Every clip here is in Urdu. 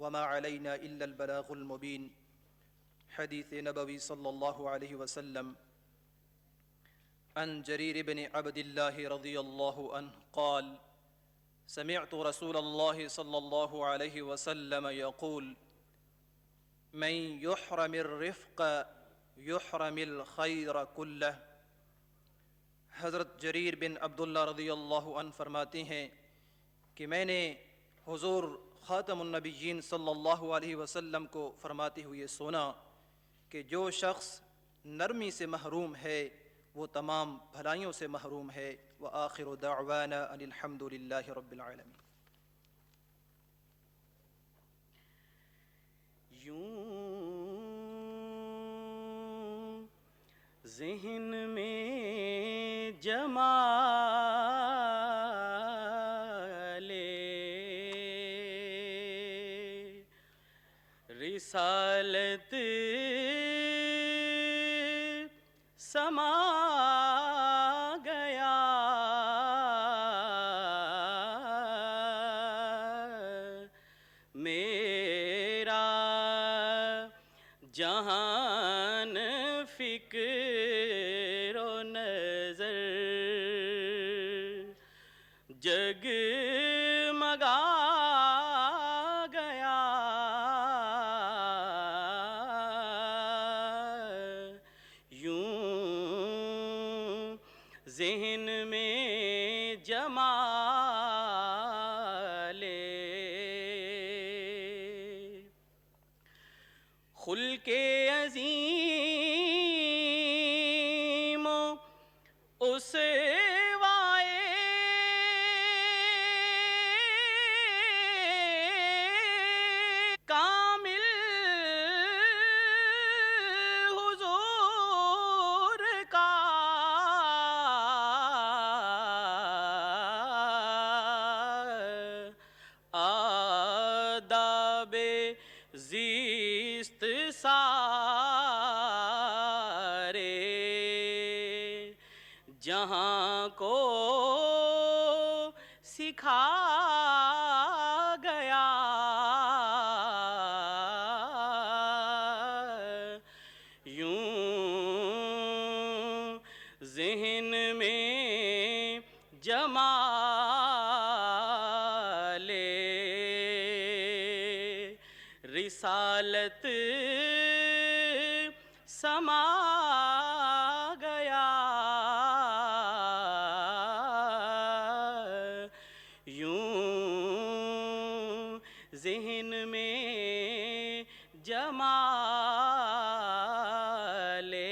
وما علينا إلا البلاغ المبين. حديث نبوي صلى الله عليه وسلم. عن جرير بن عبد الله رضي الله عنه قال: سمعت رسول الله صلى الله عليه وسلم يقول: من يحرم الرفق يحرم الخير كله. حضرت جریر بن عبداللہ رضی اللہ عنہ فرماتے ہیں کہ میں نے حضور خاتم النبیین صلی اللہ علیہ وسلم کو فرماتے ہوئے سنا کہ جو شخص نرمی سے محروم ہے وہ تمام بھلائیوں سے محروم ہے. وآخر دعوانا ان الحمد للہ رب العالمین. یوں ذہن میں جما لے رسالت سما گیا میرا جہان فکر و نظر جگمگا گیا یوں ذہن میں جما لے خلق عظیم اس وائے کامل حضور کا آداب زیست سارے جہاں کو سکھا گیا یوں ذہن میں جما لے رسالت سما گیا یوں ذہن میں جما لے.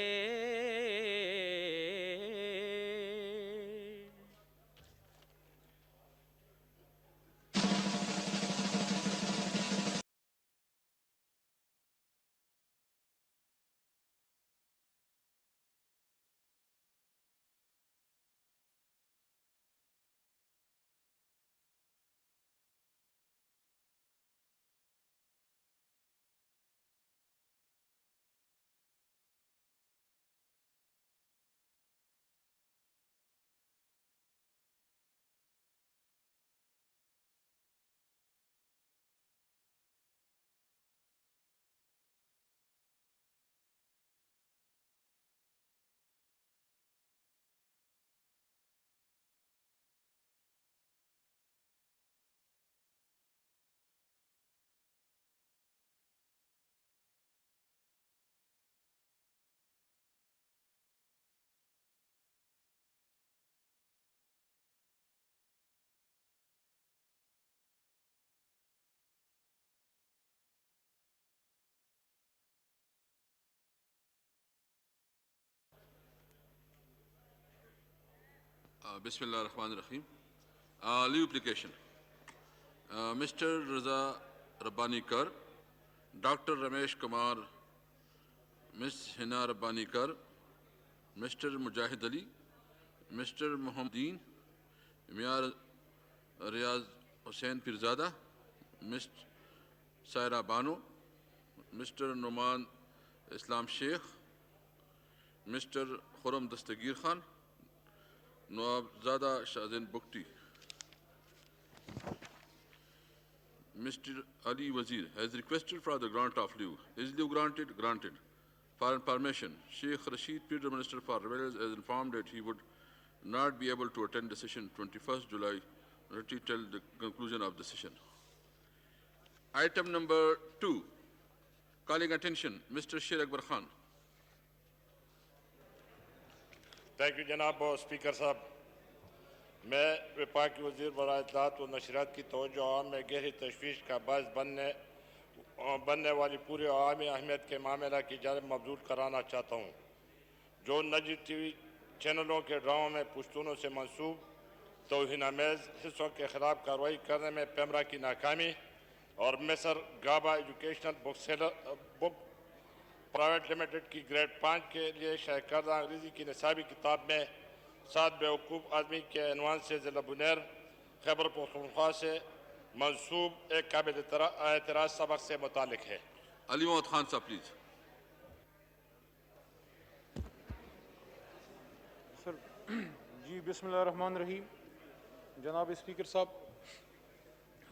بسم اللہ الرحمن الرحیم. لیو اپلیکیشن: مسٹر رضا ربانی کر، ڈاکٹر رمیش کمار، مس ہنا ربانی کر، mister Mujahid Ali, Mr Muhammadain, Mian Riaz Hussain Pirzada, Mr Saira Bano, Mr Noman Islam Sheikh, Mr Khurram Dastgir Khan, Nawabzada Shahzain Bugti. Mr. Ali Wazir has requested for the grant of leave. Is leave granted? Granted. For information, Sheikh Rashid Peter, Minister for Railways, has informed that he would not be able to attend the session 21st July till the conclusion of the session. Item number 2, calling attention, Mr. Sher Akbar Khan. Thank you جناب اسپیکر صاحب. میں وفاقی وزیر برائے اطلاعات و نشریات کی توجہ عوام میں گہری تشویش کا باعث بننے والی پورے عوامی اہمیت کے معاملہ کی جانب مبذول کرانا چاہتا ہوں. جو نجی ٹی وی چینلوں کے ڈراموں میں پشتونوں سے منسوب توہین آمیز حصوں کے خلاف کارروائی کرنے میں پیمرا کی ناکامی اور مصر گابا ایجوکیشنل بک پرائیویٹ لمیٹڈ کی گریڈ 5 کے لیے شائع کردہ انگریزی کی نصابی کتاب میں 7 بیوقوف آدمی کے عنوان سے ضلع بنیر خیبر پختونخوا سے منسوب ایک قابل اعتراض سبق سے متعلق ہے. علی محمد خان صاحب پلیز. سر جی بسم اللہ الرحمن الرحیم. جناب اسپیکر صاحب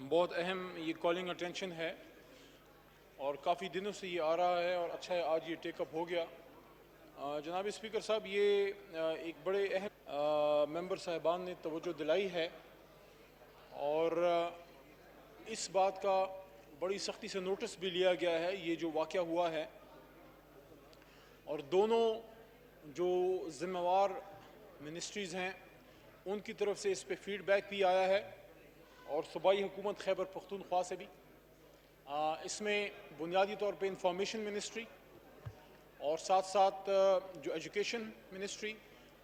بہت اہم یہ کالنگ اٹینشن ہے اور کافی دنوں سے یہ آ رہا ہے اور اچھا ہے آج یہ ٹیک اپ ہو گیا. جناب اسپیکر صاحب یہ ایک بڑے اہم ممبر صاحبان نے توجہ دلائی ہے اور اس بات کا بڑی سختی سے نوٹس بھی لیا گیا ہے یہ جو واقعہ ہوا ہے اور دونوں جو ذمہ وار منسٹریز ہیں ان کی طرف سے اس پہ فیڈ بیک بھی آیا ہے اور صوبائی حکومت خیبر پختونخوا سے بھی. اس میں بنیادی طور پہ انفارمیشن منسٹری اور ساتھ ساتھ جو ایجوکیشن منسٹری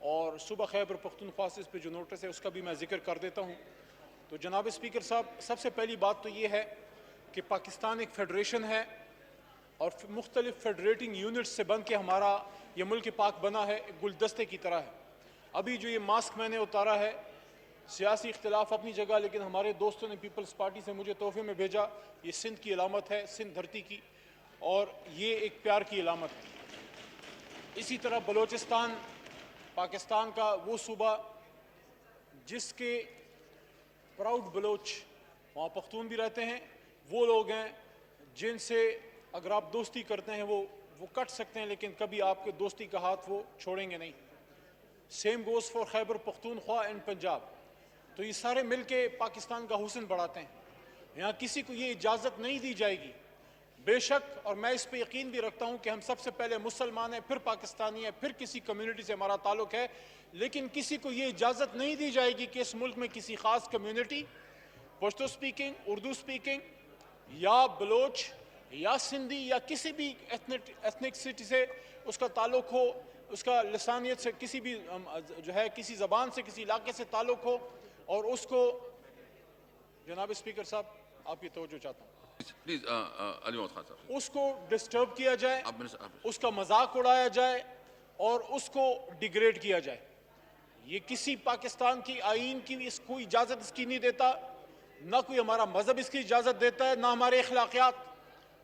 اور صوبہ خیبر پختونخوا سے اس پہ جو نوٹس ہے اس کا بھی میں ذکر کر دیتا ہوں. تو جناب اسپیکر صاحب سب سے پہلی بات تو یہ ہے کہ پاکستان ایک فیڈریشن ہے اور مختلف فیڈریٹنگ یونٹس سے بن کے ہمارا یہ ملک پاک بنا ہے ایک گلدستے کی طرح ہے. ابھی جو یہ ماسک میں نے اتارا ہے سیاسی اختلاف اپنی جگہ لیکن ہمارے دوستوں نے پیپلز پارٹی سے مجھے تحفے میں بھیجا. یہ سندھ کی علامت ہے سندھ دھرتی کی اور یہ ایک پیار کی علامت ہے. اسی طرح بلوچستان پاکستان کا وہ صوبہ جس کے پراؤڈ بلوچ وہاں پختون بھی رہتے ہیں وہ لوگ ہیں جن سے اگر آپ دوستی کرتے ہیں وہ کٹ سکتے ہیں لیکن کبھی آپ کے دوستی کا ہاتھ وہ چھوڑیں گے نہیں. Same goes for Khyber Pakhtunkhwa and Punjab. تو یہ سارے مل کے پاکستان کا حسن بڑھاتے ہیں. یہاں کسی کو یہ اجازت نہیں دی جائے گی بے شک اور میں اس پہ یقین بھی رکھتا ہوں کہ ہم سب سے پہلے مسلمان ہیں پھر پاکستانی ہیں پھر کسی کمیونٹی سے ہمارا تعلق ہے لیکن کسی کو یہ اجازت نہیں دی جائے گی کہ اس ملک میں کسی خاص community Pashto speaking Urdu speaking یا بلوچ یا سندھی یا کسی بھی ایتھنکسٹی سے اس کا تعلق ہو اس کا لسانیت سے کسی بھی جو ہے کسی زبان سے کسی علاقے سے تعلق ہو اور اس کو جناب اسپیکر صاحب آپ کی توجہ چاہتا ہوں پلیز علی محمد خان صاحب. اس کو ڈسٹرب کیا جائے اس کا مذاق اڑایا جائے اور اس کو ڈیگریڈ کیا جائے. یہ کسی پاکستان کی آئین کی اس کو اجازت اس کی نہیں دیتا نہ کوئی ہمارا مذہب اس کی اجازت دیتا ہے نہ ہمارے اخلاقیات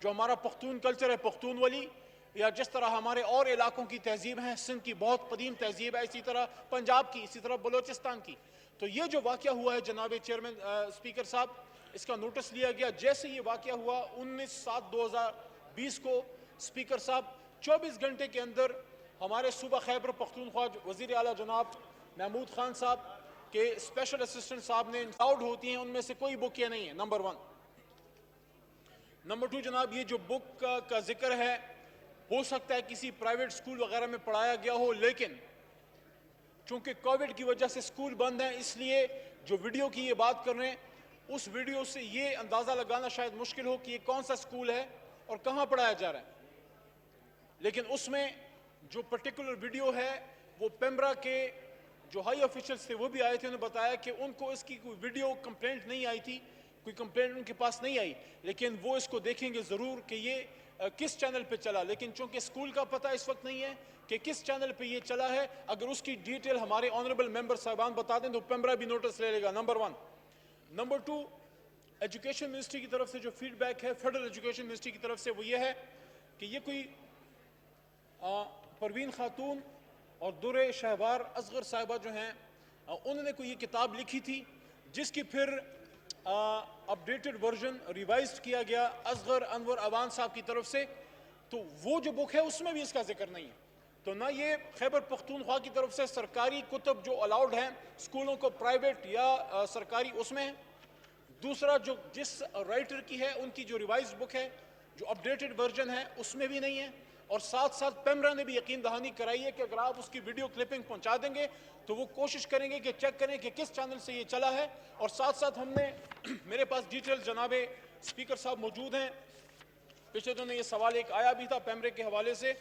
جو ہمارا پختون کلچر ہے پختون ولی یا جس طرح ہمارے اور علاقوں کی تہذیب ہیں سندھ کی بہت قدیم تہذیب ہے اسی طرح پنجاب کی اسی طرح بلوچستان کی. تو یہ جو واقعہ ہوا ہے جناب چیئرمین اسپیکر صاحب اس کا نوٹس لیا گیا. جیسے یہ واقعہ ہوا 19/7/2020 کو اسپیکر صاحب 24 گھنٹے کے اندر ہمارے صوبہ خیبر پختونخوا وزیر اعلیٰ جناب محمود خان صاحب کے اسپیشل اسسٹنٹ صاحب نے انسٹاؤڈ ہوتی ہیں ان میں سے کوئی بک یہ نہیں ہے. نمبر 1. نمبر 2 جناب یہ جو بک کا ذکر ہے ہو سکتا ہے کسی پرائیویٹ سکول وغیرہ میں پڑھایا گیا ہو لیکن چونکہ کووڈ کی وجہ سے سکول بند ہیں اس لیے جو ویڈیو کی یہ بات کر رہے ہیں اس ویڈیو سے یہ اندازہ لگانا شاید مشکل ہو کہ یہ کون سا سکول ہے اور کہاں پڑھایا جا رہا ہے. لیکن اس میں جو پرٹیکولر ویڈیو ہے وہ پیمرا کے جو ہائی آفیشلز تھے وہ بھی آئے تھے انہوں نے بتایا کہ ان کو اس کی کوئی ویڈیو کمپلینٹ نہیں آئی تھی کوئی کمپلینٹ ان کے پاس نہیں آئی لیکن وہ اس کو دیکھیں گے ضرور کہ یہ کس چینل پہ چلا. لیکن چونکہ اسکول کا پتہ اس وقت نہیں ہے کہ کس چینل پہ یہ چلا ہے اگر اس کی ڈیٹیل ہمارے آنریبل ممبر صاحبان بتا دیں تو پیمرا بھی نوٹس لے لے گا. نمبر 1. نمبر 2 ایجوکیشن منسٹری کی طرف سے جو فیڈ بیک ہے فیڈرل ایجوکیشن منسٹری کی طرف سے وہ یہ ہے کہ یہ کوئی پروین خاتون اور درِ شہوار اصغر صاحبہ جو ہیں انہوں نے کوئی یہ کتاب لکھی تھی جس کی پھر اپڈیٹڈ ورژن ریوائزڈ کیا گیا اصغر انور اوان صاحب کی طرف سے، تو وہ جو بک ہے اس میں بھی اس کا ذکر نہیں ہے. تو نہ یہ خیبر پختونخوا کی طرف سے سرکاری کتب جو الاؤڈ ہیں اسکولوں کو پرائیویٹ یا سرکاری اس میں ہے. دوسرا جو جس رائٹر کی ہے ان کی جو ریوائز بک ہے جو اپڈیٹڈ ورژن ہے اس میں بھی نہیں ہے. اور ساتھ ساتھ پیمرا نے بھی یقین دہانی کرائی ہے کہ اگر آپ اس کی ویڈیو کلپنگ پہنچا دیں گے تو وہ کوشش کریں گے کہ چیک کریں کہ کس چینل سے یہ چلا ہے. اور ساتھ ساتھ ہم نے میرے پاس ڈیٹیل جناب اسپیکر صاحب موجود ہیں. پچھلے دنوں یہ سوال ایک آیا بھی تھا پیمرے کے حوالے سے.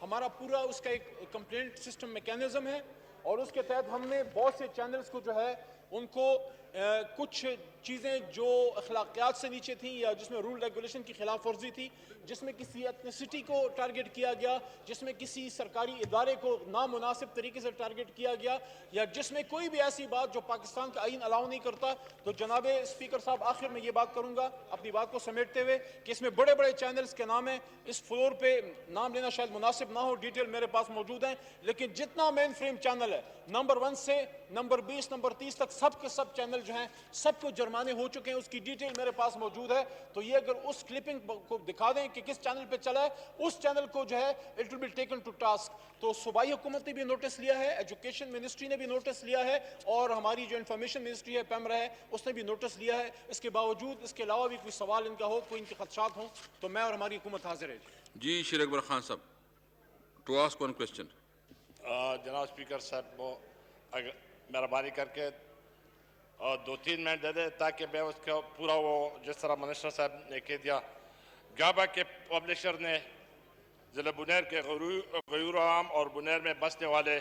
ہمارا پورا اس کا ایک کمپلینٹ سسٹم میکینزم ہے اور اس کے تحت ہم نے بہت سے چینلز کو جو ہے ان کو کچھ چیزیں جو اخلاقیات سے نیچے تھیں یا جس میں رول ریگولیشن کی خلاف ورزی تھی، جس میں کسی ایتھنیسٹی کو ٹارگٹ کیا گیا، جس میں کسی سرکاری ادارے کو نامناسب طریقے سے ٹارگٹ کیا گیا، یا جس میں کوئی بھی ایسی بات جو پاکستان کا آئین الاؤ نہیں کرتا. تو جناب اسپیکر صاحب آخر میں یہ بات کروں گا اپنی بات کو سمیٹتے ہوئے کہ اس میں بڑے بڑے چینلز کے نام ہیں. اس فلور پہ نام لینا شاید مناسب نہ ہو، ڈیٹیل میرے پاس موجود ہیں، لیکن جتنا مین فریم چینل ہے نمبر 1 سے نمبر 20 نمبر 30 تک سب کے سب چینل جو ہیں سب کو جرمانے ہو چکے ہیں. اس کی ڈیٹیل میرے پاس موجود ہے. تو یہ اگر اس کلپنگ کو دکھا دیں کہ کس چینل پہ چلا ہے، اس چینل کو جو ہے it will be taken to task. تو صوبائی حکومت نے بھی نوٹس لیا ہے، ایجوکیشن منسٹری نے بھی نوٹس لیا ہے، اور ہماری جو انفارمیشن منسٹری ہے پیمرا ہے اس نے بھی نوٹس لیا ہے. اس کے باوجود اس کے علاوہ بھی کوئی سوال ان کا ہو، کوئی ان کے خدشات ہوں، تو میں اور ہماری حکومت حاضر ہے. جی شیر اکبر خان صاحب ٹو آسک ون کوشچن. جناب اسپیکر صاحب وہ مہربانی کر کے 2-3 منٹ دے دیں تاکہ میں اس کا پورا وہ جس طرح منسٹر صاحب نے کہہ دیا. گابا کے پبلشر نے ضلع بنیر کے غیور عام اور بنیر میں بسنے والے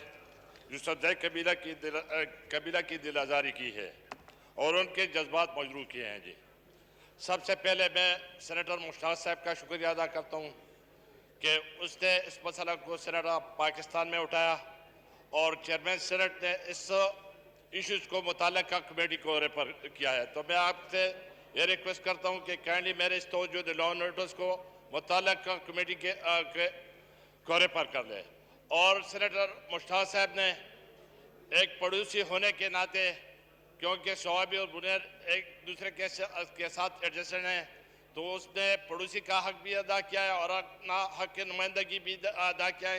یوسف زئی قبیلہ کی دل آزاری کی ہے اور ان کے جذبات مجروح کیے ہیں. جی سب سے پہلے میں سینیٹر مشتاق صاحب کا شکریہ ادا کرتا ہوں کہ اس نے اس مسئلہ کو سینیٹ پاکستان میں اٹھایا اور چیئرمین سینیٹ نے اس ایشوز کو متعلقہ کمیٹی کو ریفر کیا ہے. تو میں آپ سے یہ ریکویسٹ کرتا ہوں کہ کائنڈلی میرے اس توجہ لا نوٹس کو متعلقہ کمیٹی کو ریفر کر لے. اور سینیٹر مشتاق صاحب نے ایک پڑوسی ہونے کے ناطے، کیونکہ سوابی اور بنیر ایک دوسرے کے ساتھ ایڈجسٹنٹ ہیں، تو اس نے پڑوسی کا حق بھی ادا کیا ہے اور اپنا حق کی نمائندگی بھی ادا کیا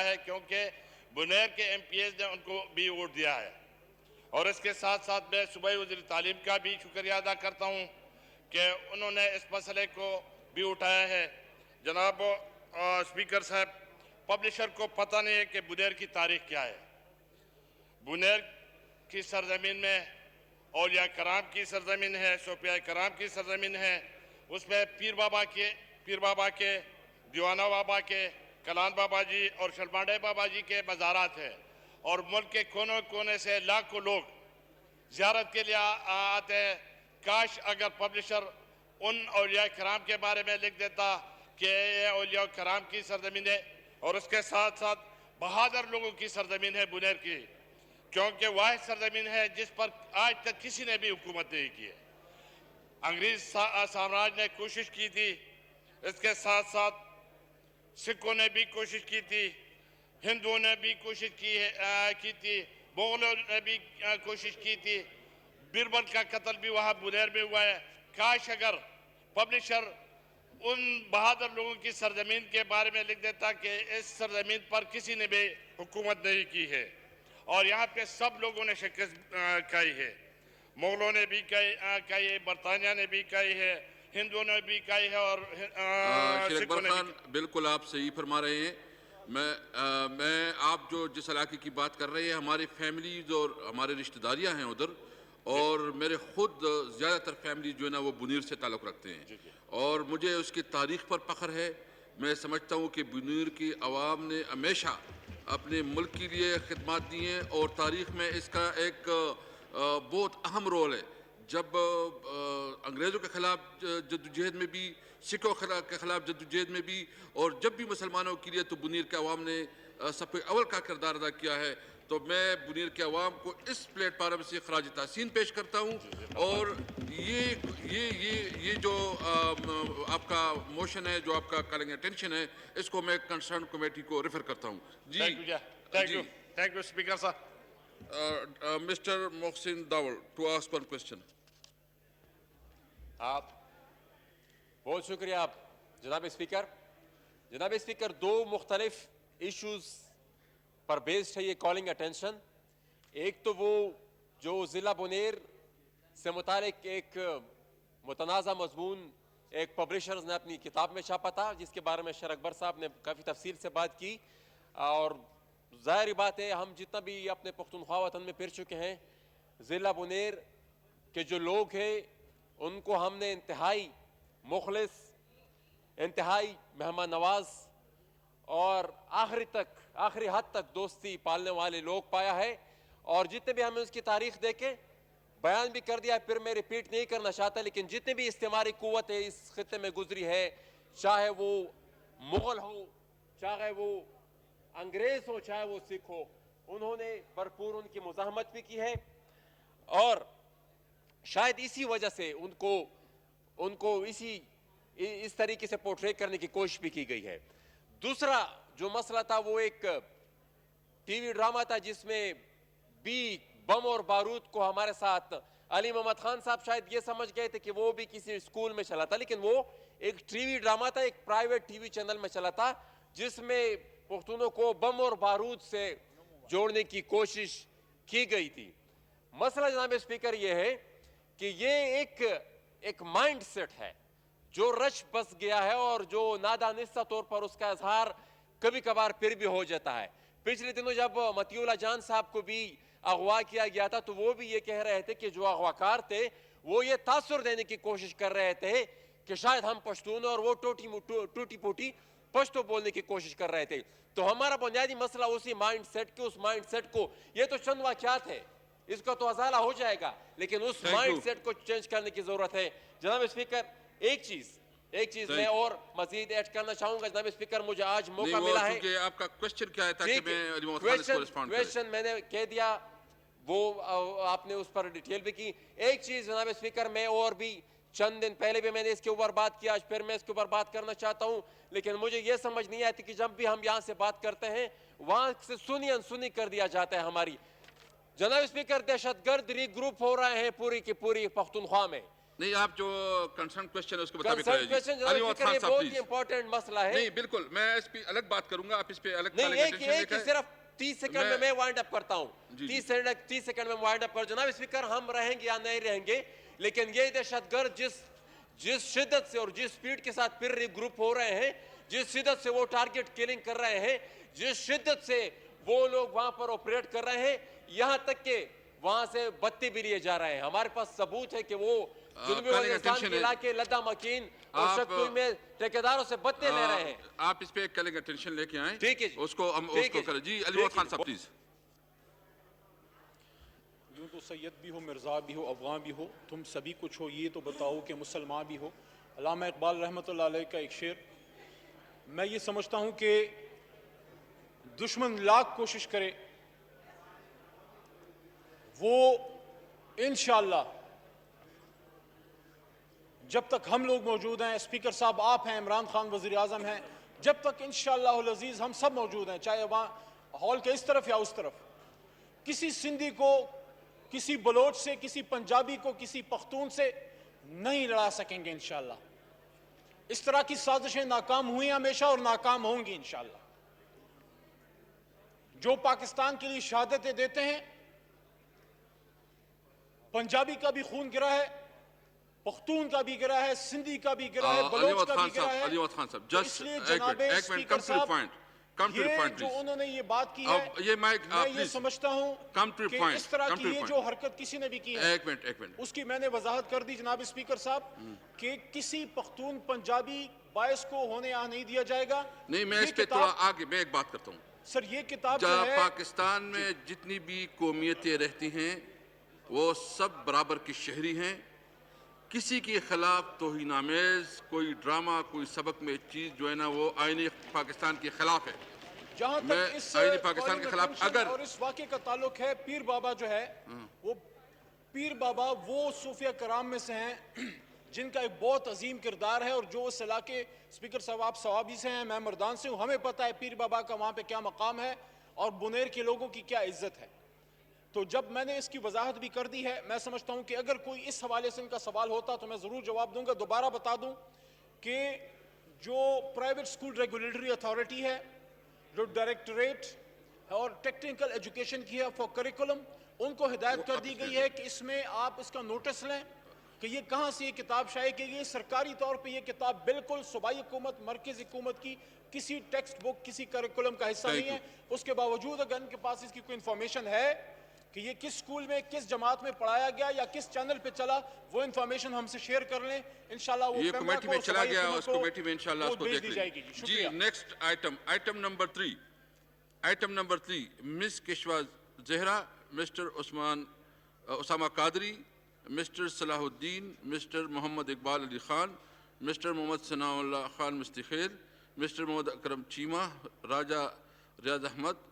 ہے، کیونکہ بنیر کے ایم پی ایز نے ان کو بھی ووٹ دیا ہے. اور اس کے ساتھ ساتھ میں صوبائی وزیر تعلیم کا بھی شکریہ ادا کرتا ہوں کہ انہوں نے اس مسئلے کو بھی اٹھایا ہے. جناب اسپیکر صاحب، پبلشر کو پتہ نہیں ہے کہ بنیر کی تاریخ کیا ہے. بنیر کی سرزمین میں اولیاء کرام کی سرزمین ہے، صوفیاء کرام کی سرزمین ہے. اس میں پیر بابا کے دیوانہ بابا کے، کلان بابا جی اور شلمانڈے بابا جی کے مزارات ہیں، اور ملک کے کونے کونے سے لاکھوں لوگ زیارت کے لیے آتے ہیں. کاش اگر پبلشر ان اولیاء کرام کے بارے میں لکھ دیتا کہ یہ اولیاء کرام کی سرزمین ہے، اور اس کے ساتھ ساتھ بہادر لوگوں کی سرزمین ہے بنیر کی، کیونکہ واحد سرزمین ہے جس پر آج تک کسی نے بھی حکومت نہیں کی ہے. انگریز سامراج نے کوشش کی تھی، اس کے ساتھ ساتھ سکھوں نے بھی کوشش کی تھی، ہندوؤں نے بھی کوشش کی تھی، مغلوں نے بھی کوشش کی تھی. بربل کا قتل بھی وہاں بنیر میں ہوا ہے. کاش اگر پبلشر ان بہادر لوگوں کی سرزمین کے بارے میں لکھ دیتا کہ اس سرزمین پر کسی نے بھی حکومت نہیں کی ہے اور یہاں پہ سب لوگوں نے شکست کھائی ہے. مغلوں نے بھی کھائی ہے، برطانیہ نے بھی کھائی ہے، ہندوؤں نے بھی کھائی ہے، اور شیر اکبر خان بالکل آپ صحیح فرما رہے ہیں. میں آپ جو جس علاقے کی بات کر رہے ہیں، ہماری فیملیز اور ہمارے رشتہ داریاں ہیں ادھر، اور میرے خود زیادہ تر فیملی جو ہے نا وہ بنیر سے تعلق رکھتے ہیں، اور مجھے اس کی تاریخ پر فخر ہے. میں سمجھتا ہوں کہ بنیر کی عوام نے ہمیشہ اپنے ملک کے لیے خدمات دی ہیں، اور تاریخ میں اس کا ایک بہت اہم رول ہے. جب انگریزوں کے خلاف جدوجہد میں بھی، سکھوں کے خلاف جدوجہد میں بھی، اور جب بھی مسلمانوں کے لیے، تو بنیر کے عوام نے سب اول کا کردار ادا کیا ہے. تو میں بنیر کے عوام کو اس پلیٹ فارم سے خراج تحسین پیش کرتا ہوں. اور یہ جو آپ کا موشن ہے، جو آپ کا کالنگ اٹینشن ہے، اس کو میں کنسرن کمیٹی کو ریفر کرتا ہوں. Thank you speaker sahib. Mr Mohsin Dawar to ask one question. آپ بہت شکریہ آپ جناب اسپیکر. جناب اسپیکر, دو مختلف ایشوز پر بیسڈ ہے یہ کالنگ اٹینشن. ایک تو وہ جو ضلع بنیر سے متعلق ایک متنازع مضمون ایک پبلشرز نے اپنی کتاب میں چھاپا تھا, جس کے بارے میں شیر اکبر صاحب نے کافی تفصیل سے بات کی. اور ظاہری بات ہے ہم جتنا بھی اپنے پختونخوا وطن میں پھر چکے ہیں, ضلع بنیر کے جو لوگ ہیں ان کو ہم نے انتہائی مخلص, انتہائی مہمان نواز اور آخری حد تک دوستی پالنے والے لوگ پایا ہے. اور جتنے بھی ہمیں اس کی تاریخ دیکھیں, بیان بھی کر دیا, پھر میں ریپیٹ نہیں کرنا چاہتا, لیکن جتنے بھی استعماری قوت ہے اس خطے میں گزری ہے, چاہے وہ مغل ہو, چاہے وہ انگریز ہو, چاہے وہ سکھ ہو, انہوں نے بھرپور ان کی مزاحمت بھی کی ہے. اور شاید اسی وجہ سے ان کو اس طریقے سے پورٹریٹ کرنے کی کوشش بھی کی گئی ہے. دوسرا جو مسئلہ تھا وہ ایک ٹی وی ڈرامہ تھا جس میں بھی بم اور بارود کو ہمارے ساتھ علی محمد خان صاحب شاید یہ سمجھ گئے تھے کہ وہ بھی کسی اسکول میں چلا تھا, لیکن وہ ایک ٹی وی ڈرامہ تھا, ایک پرائیویٹ ٹی وی چینل میں چلا تھا, جس میں پختونوں کو بم اور بارود سے جوڑنے کی کوشش کی گئی تھی. مسئلہ جناب اسپیکر یہ ہے کہ یہ ایک مائنڈ سیٹ ہے جو رچ بس گیا ہے اور جو نادانستہ طور پر اس کا اظہار کبھی کبھار پھر بھی ہو جاتا ہے. پچھلے دنوں جب مطیع اللہ جان صاحب کو بھی اغوا کیا گیا تھا تو وہ بھی یہ کہہ رہے تھے کہ جو اغواکار تھے وہ یہ تاثر دینے کی کوشش کر رہے تھے کہ شاید ہم پشتون, اور وہ ٹوٹی پوٹی پشتو بولنے کی کوشش کر رہے تھے. تو ہمارا بنیادی مسئلہ اسی مائنڈ سیٹ کے, اس مائنڈ سیٹ کو, یہ تو چند واقعات ہے, اس کا تو ازالہ ہو جائے گا, لیکن اس مائنڈ سیٹ کو چینج کرنے کی ضرورت ہے. جناب اسپیکر, ایک چیز میں اور مزید ایڈ کرنا چاہوں گا. جناب اسپیکر, مجھے آج موقع ملا ہے, کہ آپ کا کوشچن کیا ہے تاکہ میں علی محمد خان اس کو رسپونڈ کریں. کوشچن میں نے کہہ دیا, وہ آپ نے اس پر ڈیٹیل بھی کی. ایک چیز جناب اسپیکر, میں اور بھی چند دن پہلے بھی میں نے اس کے اوپر بات کیا, آج پھر میں اس کے اوپر بات کرنا چاہتا ہوں, لیکن مجھے یہ سمجھ نہیں آتی کہ جب بھی ہم یہاں سے بات کرتے ہیں وہاں سے سنی کر دیا جاتا ہے ہماری. جناب اسپیکر, دہشت گرد ری گروپ ہو رہے ہیں پوری کی پوری پختونخوا میں. نہیں, آپ جو کنسرن کوشچن ہے اس کے مطابق علی محمد خان صاحب بہت ہی امپورٹنٹ مسئلہ ہے. نہیں بالکل, میں اس پہ الگ بات کروں گا, آپ اس پہ الگ نہیں, ایک صرف 30 سیکنڈ میں وائنڈ اپ کرتا ہوں. 30 سیکنڈ میں وائنڈ اپ کر. جناب اسپیکر, ہم رہیں گے یا نہیں رہیں گے, لیکن یہ دہشت گرد جس شدت سے اور جس سپیڈ کے ساتھ پھر ری گروپ ہو رہے ہیں, جس شدت سے وہ ٹارگٹ کلنگ کر رہے ہیں, جس شدت سے وہ لوگ وہاں پر آپریٹ کر رہے ہیں, یہاں تک کہ وہاں سے بتی بھی لیے جا رہے ہیں. ہمارے پاس ثبوت ہے کہ وہ جنوبی وزیرستان کے علاقے لدہ مکین اور شکوی میں ٹھیکیداروں سے بتے لے رہے ہیں. آپ اس پہ کلنگ اٹینشن لے کے آئیں, ٹھیک ہے جی, اس کو کریں. جی علی محمد خان صاحب پلیز. یوں تو سید بھی ہو, مرزا بھی ہو, افغان بھی ہو, تم سبھی کچھ ہو, یہ تو بتاؤ کہ مسلمان بھی ہو. علامہ اقبال رحمۃ اللہ علیہ کا ایک شعر. میں یہ سمجھتا ہوں کہ دشمن لاکھ کوشش کرے, وہ انشاءاللہ جب تک ہم لوگ موجود ہیں, اسپیکر صاحب آپ ہیں, عمران خان وزیر اعظم ہیں, جب تک انشاءاللہ العزیز ہم سب موجود ہیں, چاہے وہاں ہال کے اس طرف یا اس طرف, کسی سندھی کو, کسی بلوچ سے, کسی پنجابی کو, کسی پختون سے نہیں لڑا سکیں گے انشاءاللہ. اس طرح کی سازشیں ناکام ہوئی ہمیشہ اور ناکام ہوں گی انشاءاللہ. جو پاکستان کے لیے شہادتیں دیتے ہیں, پنجابی کا بھی خون گرا ہے, پختون کا بھی گرا ہے, سندھی کا بھی گرا ہے, بلوچ کا بھی گرا ہے. علی محمد خان صاحب, اس لیے جناب اسپیکر صاحب, یہ جو انہوں نے یہ بات کی ہے, میں یہ سمجھتا ہوں کہ اس طرح کی یہ جو حرکت کسی نے بھی کی ہے, اس کی میں نے وضاحت کر دی جناب اسپیکر صاحب, کہ کسی پختون پنجابی باعث کو ہونے نہیں دیا جائے گا. نہیں, میں اس پہ تھوڑا آگے میں ایک بات کرتا ہوں. سر یہ کتاب جو ہے, پاکستان میں جتنی بھی قومیتیں رہتی ہیں وہ سب برابر کی شہری ہیں. کسی کے خلاف توہین آمیز کوئی ڈرامہ, کوئی سبق میں چیز جو ہے نا وہ آئین پاکستان کے خلاف ہے. جہاں تک اس آئین پاکستان کے خلاف اگر اور اس واقعے کا تعلق ہے, پیر بابا جو ہے, وہ پیر بابا وہ صوفیہ کرام میں سے ہیں جن کا ایک بہت عظیم کردار ہے, اور جو اس علاقے, اسپیکر صاحب آپ صوابی سے ہیں, میں مردان سے ہوں, ہمیں پتہ ہے پیر بابا کا وہاں پہ کیا مقام ہے اور بنیر کے لوگوں کی کیا عزت ہے. تو جب میں نے اس کی وضاحت بھی کر دی ہے، میں سمجھتا ہوں کہ اگر کوئی اس حوالے سے ان کا سوال ہوتا تو میں ضرور جواب دوں گا. دوبارہ بتا دوں کہ جو پرائیویٹ اسکول ریگولیٹری اتھارٹی ہے، جو ڈائریکٹریٹ اور ٹیکنیکل ایجوکیشن کی ہے فار کریکولم، ان کو ہدایت کر دی گئی ہے کہ اس میں آپ اس کا نوٹس لیں کہ یہ کہاں سے یہ کتاب شائع کی گئی. سرکاری طور پہ یہ کتاب بالکل صوبائی حکومت، مرکزی حکومت کی کسی ٹیکسٹ بک، کسی کریکولم کا حصہ نہیں ہے. اس کے باوجود اگر ان کے پاس اس کی کوئی انفارمیشن ہے کہ یہ کس اسکول میں، کس جماعت میں پڑھایا گیا یا کس چینل پہ چلا، وہ انفارمیشن ہم سے شیئر کر لیں. انشاءاللہ وہ یہ کمیٹی میں چلا گیا، اس کمیٹی میں انشاءاللہ اس کو دیکھ لیں. جی جی next item number 3. Item number 3 Miss Kishwar Zehra, Mr Usama Qadri, Mr Salahuddin, Mr Muhammad Iqbal Ali Khan, Mr Muhammad Sanaullah Khan Mastikhel, Mr Muhammad Akram Cheema, Raja Riaz Ahmed,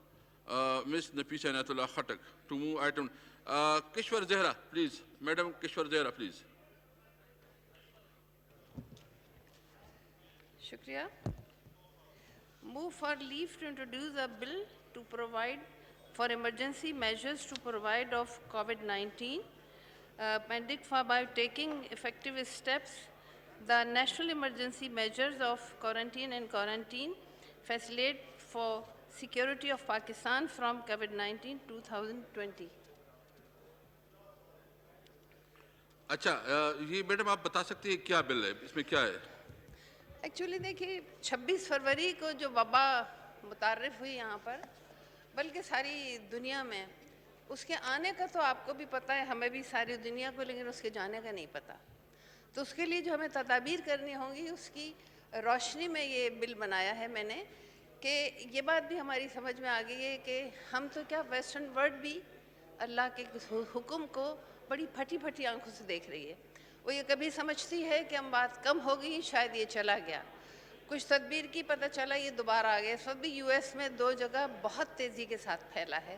Miss Nafeesa Inayatullah Khattak. To move item Kishwar Zehra please. Madam Kishwar Zehra please. شکریہ. Move for leave to introduce a bill to provide for emergency measures to provide of COVID-19. Pending for by taking effective steps, the national emergency measures of quarantine facilitate for security of Pakistan from COVID-19 2020. اچھا یہ میڈم آپ بتا سکتے ہیں کیا بل ہے، اس میں کیا ہے؟ ایکچولی دیکھیے 26 فروری کو جو وبا متعارف ہوئی یہاں پر، بلکہ ساری دنیا میں، اس کے آنے کا تو آپ کو بھی پتہ ہے، ہمیں بھی ساری دنیا کو، لیکن اس کے جانے کا نہیں پتہ. تو اس کے لیے جو ہمیں تدابیر کرنی ہوں گی، اس کی روشنی میں یہ بل بنایا ہے میں نے، کہ یہ بات بھی ہماری سمجھ میں آ گئی ہے کہ ہم تو کیا ویسٹرن ورلڈ بھی اللہ کے حکم کو بڑی پھٹی پھٹی آنکھوں سے دیکھ رہی ہے. وہ یہ کبھی سمجھتی ہے کہ ہم بات کم ہو گئی، شاید یہ چلا گیا، کچھ تدبیر کی، پتہ چلا یہ دوبارہ آ گیا. اس وقت بھی یو ایس میں 2 جگہ بہت تیزی کے ساتھ پھیلا ہے.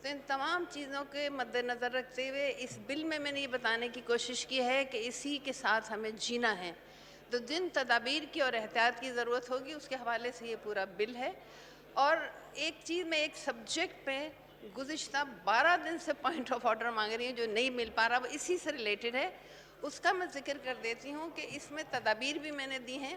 تو ان تمام چیزوں کے مد نظر رکھتے ہوئے اس بل میں نے یہ بتانے کی کوشش کی ہے کہ اسی کے ساتھ ہمیں جینا ہے. تو جن تدابیر کی اور احتیاط کی ضرورت ہوگی اس کے حوالے سے یہ پورا بل ہے. اور ایک چیز میں ایک سبجیکٹ پہ گزشتہ 12 دن سے پوائنٹ آف آرڈر مانگ رہی ہوں جو نہیں مل پا رہا، وہ اسی سے ریلیٹڈ ہے. اس کا میں ذکر کر دیتی ہوں کہ اس میں تدابیر بھی میں نے دی ہیں،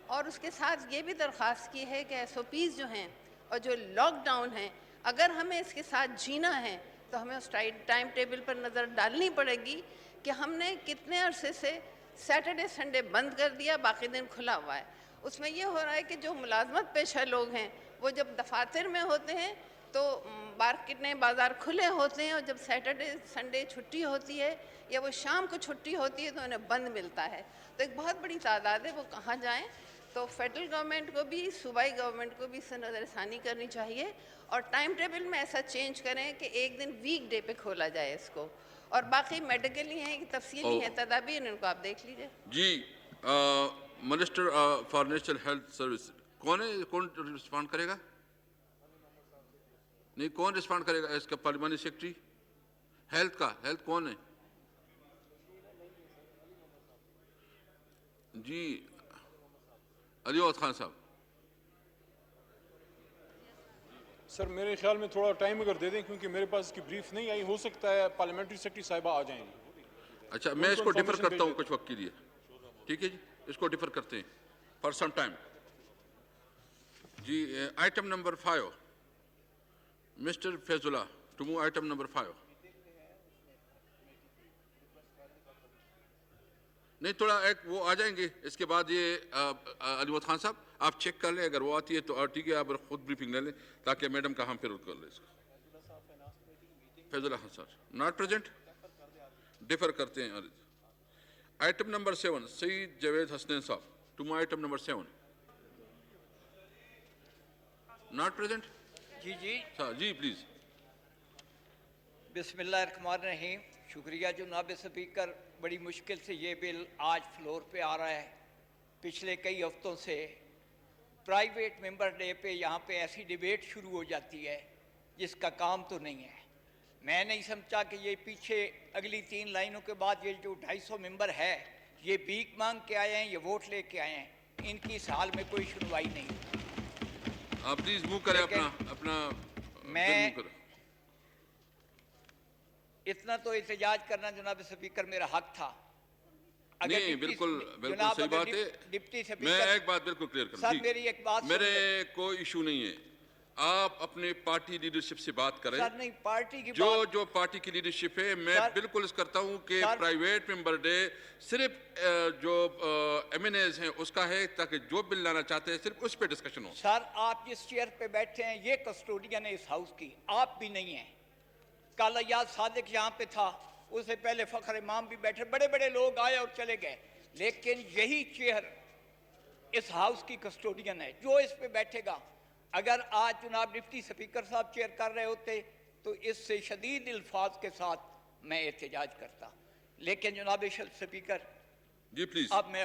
اور اس کے ساتھ یہ بھی درخواست کی ہے کہ ایس او پیز جو ہیں اور جو لاک ڈاؤن ہیں، اگر ہمیں اس کے ساتھ جینا ہے تو ہمیں اس ٹائم ٹیبل پر نظر ڈالنی پڑے گی کہ ہم نے کتنے عرصے سے سیٹرڈے سنڈے بند کر دیا، باقی دن کھلا ہوا ہے. اس میں یہ ہو رہا ہے کہ جو ملازمت پیشہ لوگ ہیں وہ جب دفاتر میں ہوتے ہیں تو مارکیٹیں، بازار کھلے ہوتے ہیں، اور جب سیٹرڈے سنڈے چھٹی ہوتی ہے یا وہ شام کو چھٹی ہوتی ہے تو انہیں بند ملتا ہے. تو ایک بہت بڑی تعداد ہے، وہ کہاں جائیں؟ تو فیڈرل گورنمنٹ کو بھی، صوبائی گورنمنٹ کو بھی اس سے نظر ثانی کرنی چاہیے، اور ٹائم ٹیبل میں ایسا چینج کریں کہ ایک دن ویک ڈے پہ کھولا جائے اس کو. اور باقی میڈیکلی ہیں، تفصیلی ہیں تدابیر، ان کو آپ دیکھ لیجیے. جی minister for national health service کون ہے؟ کون رسپونڈ کرے گا؟ نہیں، کون رسپونڈ کرے گا اس کا؟ پارلیمانی سیکرٹری ہیلتھ کا، ہیلتھ کون ہے؟ جی علی محمد خان صاحب. سر میرے خیال میں تھوڑا ٹائم اگر دے دیں، کیونکہ میرے پاس اس کی بریف نہیں آئی، ہو سکتا ہے پارلیمنٹری سیکرٹری صاحبہ آ جائیں گے. اچھا میں اس کو ڈیفر کرتا ہوں کچھ وقت کے لیے، ٹھیک ہے جی، اس کو ڈیفر کرتے ہیں فار سم ٹائم. جی item number 5 mister Faizullah. To move item number 5. نہیں تھوڑا ایک وہ آ جائیں گے، اس کے بعد یہ علی محمد خان صاحب آپ چیک کر لیں، اگر وہ آتی ہے تو ٹھیک ہے، آپ خود بریفنگ لے لیں تاکہ میڈم کا ہم پھر کر لیں اس کو. فیض اللہ خان صاحب ناٹ پریزنٹ، ڈیفر کرتے ہیں. آئٹم نمبر 7 سعید جاوید حسنین صاحب. To move item number 7. Not present. جی پلیز. بسم اللہ الرحمن الرحیم. شکریہ جناب اسپیکر. بڑی مشکل سے یہ بل آج فلور پہ آ رہا ہے. پچھلے کئی ہفتوں سے پرائیویٹ ممبر ڈے پہ یہاں پہ ایسی ڈیبیٹ شروع ہو جاتی ہے جس کا کام تو نہیں ہے. میں نہیں سمجھا کہ یہ پیچھے اگلی 3 لائنوں کے بعد یہ جو 250 ممبر ہے یہ بھیک مانگ کے آئے ہیں، یہ ووٹ لے کے آئے ہیں، ان کی اس حال میں کوئی سنوائی نہیں. آپ پلیز موو کریں اپنا میں اتنا تو احتجاج کرنا جناب اسپیکر میرا حق تھا. نہیں بالکل بالکل صحیح بات ہے. ڈپٹی میں اسپیکر ایک بات بالکل کلیئر کروں. سر میری ایک بات میرے کوئی ایشو نہیں ہے, آپ اپنے پارٹی لیڈرشپ سے بات کریں. سر نہیں پارٹی کی جو پارٹی کی لیڈرشپ ہے, میں بالکل اس کرتا ہوں کہ پرائیویٹ ممبر ڈے صرف جو ایم این ایز ہیں اس کا ہے, تاکہ جو بل لانا چاہتے ہیں صرف اس پہ ڈسکشن ہو. سر آپ جس چیئر پہ بیٹھے ہیں یہ کسٹوڈین ہے اس ہاؤس کی, آپ بھی نہیں ہیں. کل ایاز صادق یہاں پہ تھا, اس سے پہلے فخر امام بھی بیٹھے, بڑے بڑے لوگ آئے اور چلے گئے, لیکن یہی چیئر اس ہاؤس کی کسٹوڈین ہے. جو اس پہ بیٹھے گا, اگر آج جناب ڈپٹی اسپیکر صاحب چیئر کر رہے ہوتے تو اس سے شدید الفاظ کے ساتھ میں احتجاج کرتا. لیکن جناب اسپیکر جی پلیز, اب میں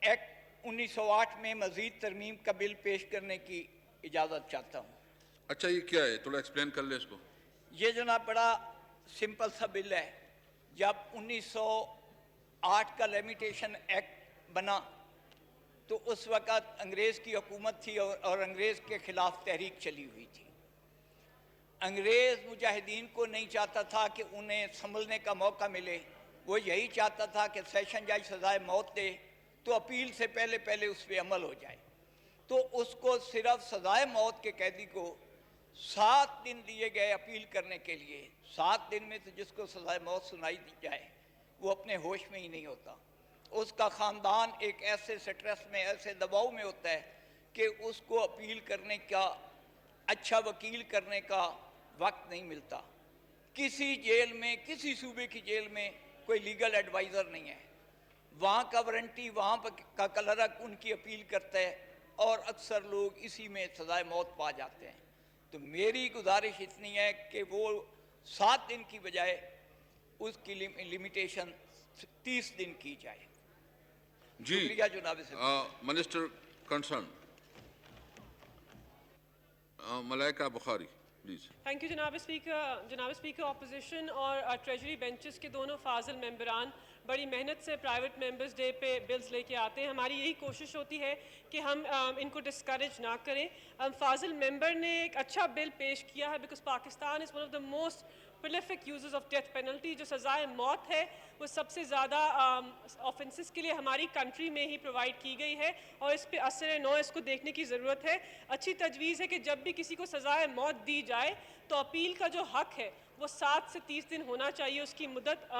ایکٹ 1908 میں مزید ترمیم کا بل پیش کرنے کی اجازت چاہتا ہوں. اچھا یہ کیا ہے, تھوڑا ایکسپلین کر لیں اس کو. یہ جناب بڑا سمپل سا بل ہے. جب 1908 کا لیمیٹیشن ایکٹ بنا تو اس وقت انگریز کی حکومت تھی اور انگریز کے خلاف تحریک چلی ہوئی تھی. انگریز مجاہدین کو نہیں چاہتا تھا کہ انہیں سنبھلنے کا موقع ملے, وہ یہی چاہتا تھا کہ سیشن جج سزائے موت دے تو اپیل سے پہلے اس پہ عمل ہو جائے. تو اس کو صرف سزائے موت کے قیدی کو 7 دن دیے گئے اپیل کرنے کے لیے. 7 دن میں تو جس کو سزائے موت سنائی دی جائے وہ اپنے ہوش میں ہی نہیں ہوتا. اس کا خاندان ایک ایسے سٹریس میں, ایسے دباؤ میں ہوتا ہے کہ اس کو اپیل کرنے کا, اچھا وکیل کرنے کا وقت نہیں ملتا. کسی جیل میں, کسی صوبے کی جیل میں کوئی لیگل ایڈوائزر نہیں ہے. وہاں کا وارنٹی, وہاں کا کلرک ان کی اپیل کرتا ہے اور اکثر لوگ اسی میں سزائے موت پا جاتے ہیں. تو میری گزارش اتنی ہے کہ وہ 7 دن کی بجائے اس کی لمیٹیشن 30 دن کی جائے. جی شکریہ جناب منسٹر کنسرن ملائکہ بخاری پلیز. تھینک یو جناب اسپیکر اپوزیشن اور ٹریجری بینچز کے دونوں فاضل ممبران بڑی محنت سے پرائیویٹ ممبرز ڈے پہ بلز لے کے آتے ہیں. ہماری یہی کوشش ہوتی ہے کہ ہم ان کو ڈسکریج نہ کریں. فاضل ممبر نے ایک اچھا بل پیش کیا ہے because Pakistan is one of the most prolific users of death penalty. جو سزائے موت ہے وہ سب سے زیادہ آفینسز کے لیے ہماری کنٹری میں ہی پرووائڈ کی گئی ہے اور اس پہ اثر نو اس کو دیکھنے کی ضرورت ہے. اچھی تجویز ہے کہ جب بھی کسی کو سزائے موت دی جائے تو اپیل کا جو حق ہے وہ 7 سے 30 دن ہونا چاہیے اس کی مدت.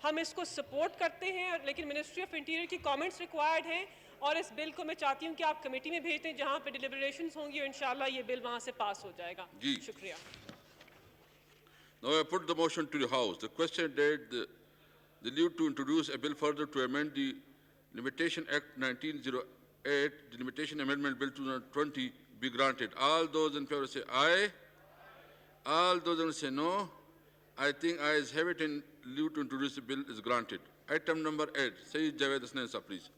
ہم اس کو سپورٹ کرتے ہیں, لیکن منسٹری آف انٹیریئر کی کامنٹس ریکوائرڈ ہیں اور اس بل کو میں چاہتی ہوں کہ آپ کمیٹی میں بھیج دیں جہاں پہ ڈیلیبریشنز ہوں گی اور انشاءاللہ یہ بل وہاں سے پاس ہو جائے گا. شکریہ. Now I put the motion to the House. The question that the leave to introduce a bill further to amend the Limitation Act 1908, the Limitation Amendment Bill 2020 be granted. All those in favor say aye. All those in favor say no. I think ayes have it and leave to introduce the bill is granted. Item number 8. Sayyid Javed Hasnain Sahab, please.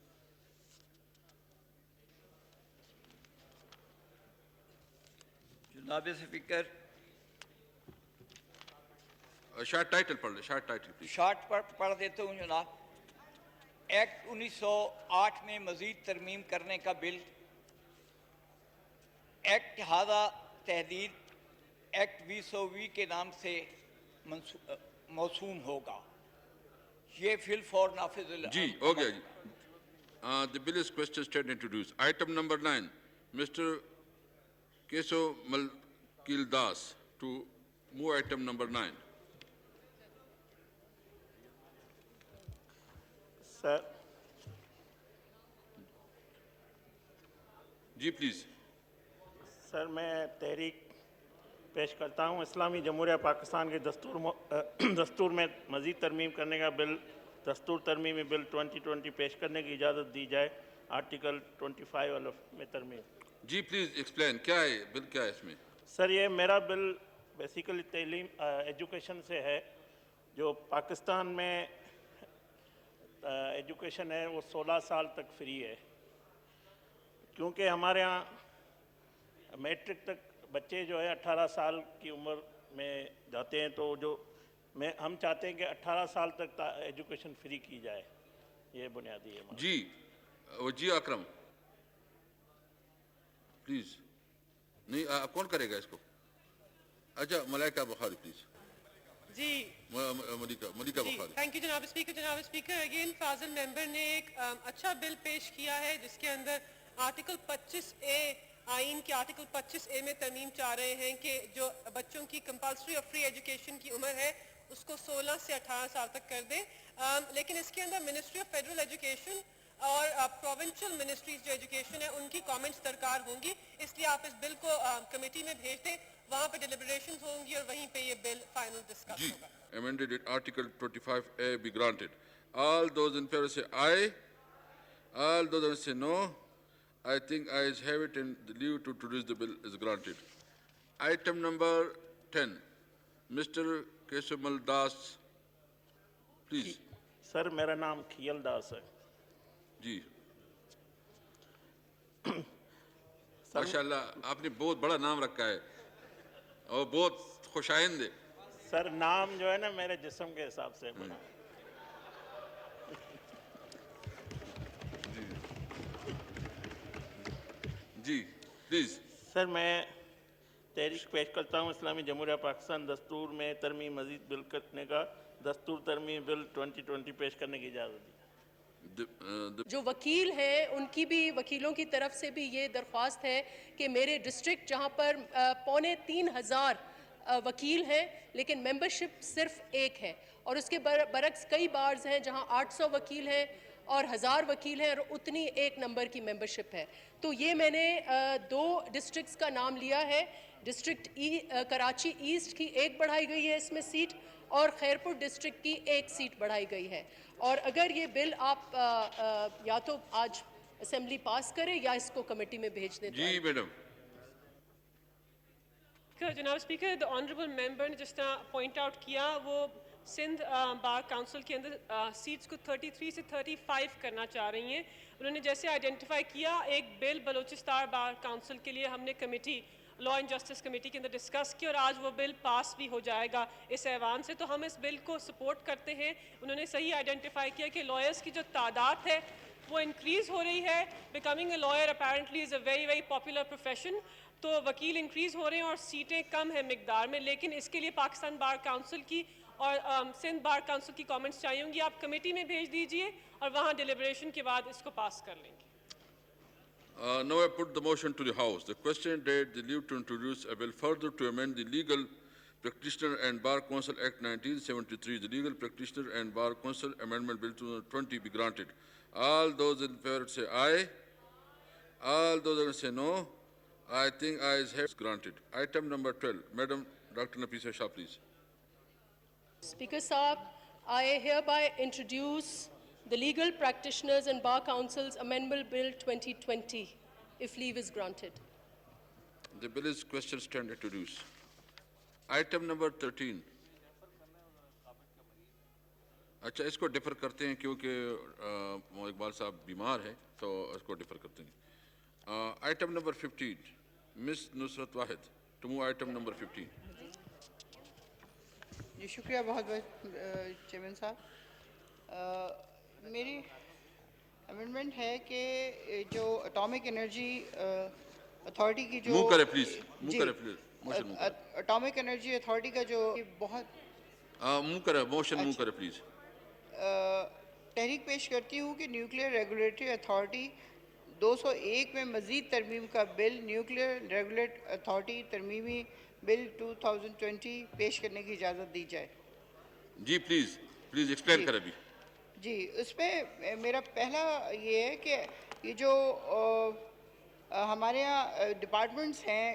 جناب اسپیکر شارٹ ٹائٹل پڑھ لیں, شارٹ ٹائٹل پلیز. شارٹ پڑھ دیتا ہوں جناب. ایکٹ 1908 میں مزید ترمیم کرنے کا بل ایکٹ ہادہ تحدید ایکٹ 2020 کے نام سے موسوم ہوگا. یہ فل فور نافذ. جی ہو گیا جی. The bill is question state introduced. Item number 9. Mr. Keso Malkil Das to move item number 9. Sir جی پلیز. سر میں تحریک پیش کرتا ہوں. اسلامی جمہوریہ پاکستان کے دستور میں مزید ترمیم کرنے کا بل, دستور ترمیمی بل 2020 پیش کرنے کی اجازت دی جائے. آرٹیکل 25 میں ترمیم. جی پلیز ایکسپلین کیا ہے بل, کیا ہے اس میں. سر یہ میرا بل بیسیکلی تعلیم ایجوکیشن سے ہے. جو پاکستان میں ایجوکیشن ہے وہ 16 سال تک فری ہے, کیونکہ ہمارے ہاں میٹرک تک بچے جو ہے 18 سال کی عمر میں جاتے ہیں, تو جو ہم چاہتے ہیں کہ 18 سال تک ایجوکیشن فری کی جائے. یہ بنیادی ہے. جی وجیہ اکرم پلیز. نہیں کون کرے گا اس کو. اچھا ملائکہ بخاری پلیز. جی ملیکہ بخاری. تھینک یو جناب اسپیکر. جناب اسپیکر اگین فاضل ممبر نے ایک اچھا بل پیش کیا ہے جس کے اندر آرٹیکل 25A آئین کے آرٹیکل 25A میں ترمیم چاہ رہے ہیں کہ جو بچوں کی کمپلسری اور فری ایجوکیشن کی عمر ہے اس کو 16 سے 18 سال تک کر دیں. لیکن اس کے اندر منسٹری آف فیڈرل ایجوکیشن اور پروونشل منسٹریز جو ایجوکیشن ہے ان کی کامنٹس درکار ہوں گی, اس لیے آپ اس بل کو کمیٹی میں بھیج دیں, وہاں پہ ڈیلیبریشنز ہوں گی اور وہیں پہ یہ بل فائنل ڈسکس ہوگا. Amended it Article 25A be granted. All those in favor say aye. All those that say no. I think ayes have it and the leave to introduce the bill is granted. Item number 10. Mr. Keshamal Das, please. سر میرا نام کھیل داس ہے. جی ماشاءاللہ آپ نے بہت بڑا نام رکھا ہے اور بہت خوش آئند ہے. سر نام جو ہے نا میرے جسم کے حساب سے بنا. جی پلیز. سر میں تحریک پیش کرتا ہوں اسلامی جمہوریہ پاکستان دستور میں ترمیم مزید بل کرنے کا دستور ترمیم بل 2020 پیش کرنے کی اجازت دی. جو وکیل ہیں ان کی بھی وکیلوں کی طرف سے بھی یہ درخواست ہے کہ میرے ڈسٹرکٹ جہاں پر 2,500 وکیل ہیں لیکن ممبرشپ صرف ایک ہے, اور اس کے برعکس کئی بارز ہیں جہاں 800 وکیل ہیں اور 1000 وکیل ہیں اور اتنی ایک نمبر کی ممبرشپ ہے. تو یہ میں نے 2 ڈسٹرکٹس کا نام لیا ہے. ڈسٹرکٹ کراچی ایسٹ کی ایک بڑھائی گئی ہے اس میں سیٹ, اور خیرپور ڈسٹرکٹ کی ایک سیٹ بڑھائی گئی ہے. اور اگر یہ بل آپ یا تو آج اسمبلی پاس کرے یا اس کو کمیٹی میں بھیج دیں. جی میڈم. جناب اسپیکر دا آنریبل ممبر نے جس طرح پوائنٹ آؤٹ کیا وہ سندھ بار کاؤنسل کے اندر سیٹس کو 33 سے 35 کرنا چاہ رہی ہیں. انہوں نے جیسے آئیڈینٹیفائی کیا ایک بل بلوچستان بار کاؤنسل کے لیے ہم نے committee law and justice committee کے اندر ڈسکس کیا اور آج وہ بل پاس بھی ہو جائے گا اس ایوان سے, تو ہم اس بل کو سپورٹ کرتے ہیں. انہوں نے صحیح آئیڈینٹیفائی کیا کہ لائرس کی جو تعداد ہے وہ انکریز ہو رہی ہے. Becoming a lawyer apparently is a very very popular profession, تو وکیل انکریز ہو رہے ہیں اور سیٹیں کم ہیں مقدار میں, لیکن اس کے لیے پاکستان بار کاؤنسل کی اور سندھ بار کاؤنسل کی کامنٹس چاہیے ہوں گی. آپ کمیٹی میں بھیج دیجئے اور وہاں ڈیلیبریشن کے بعد اس کو پاس کر لیں گے. Now I put the motion to the House. The question date the leave to introduce a bill further to amend the Legal Practitioner and Bar Council Act 1973. The Legal Practitioner and Bar Council Amendment Bill 2020 be granted. All those in favor say aye. All those that say no. I think ayes have granted. Item number 12. Madam Dr. Nafisa Shah, please. Speaker Saab, I hereby introduce the Legal Practitioners and Bar Council's Amendment Bill 2020, if leave is granted. The bill is question stand introduced. Item number 13. اچھا اس کو ڈیفر کرتے ہیں کیونکہ اقبال صاحب بیمار ہیں تو اس کو ڈیفر کرتے ہیں. Item number 15. Miss Nusrat Wahid to move item number 15. جی شکریہ بہت بہت چیئرمین صاحب. میری امینڈمنٹ ہے کہ جو اٹامک انرجی اتھارٹی کی جو منہ کرے پلیز اٹامک انرجی اتھارٹی کا جو بہت منہ کرے موشن منہ کرے پلیز تحریک پیش کرتی ہوں کہ نیوکلیئر ریگولیٹری اتھارٹی 201 میں مزید ترمیم کا بل نیوکلیئر ریگولیٹ اتھارٹی ترمیمی بل 2020 پیش کرنے کی اجازت دی جائے. جی پلیز ایکسپلین کریں ابھی. جی اس پہ میرا پہلا یہ ہے کہ یہ جو ہمارے یہاں ڈپارٹمنٹس ہیں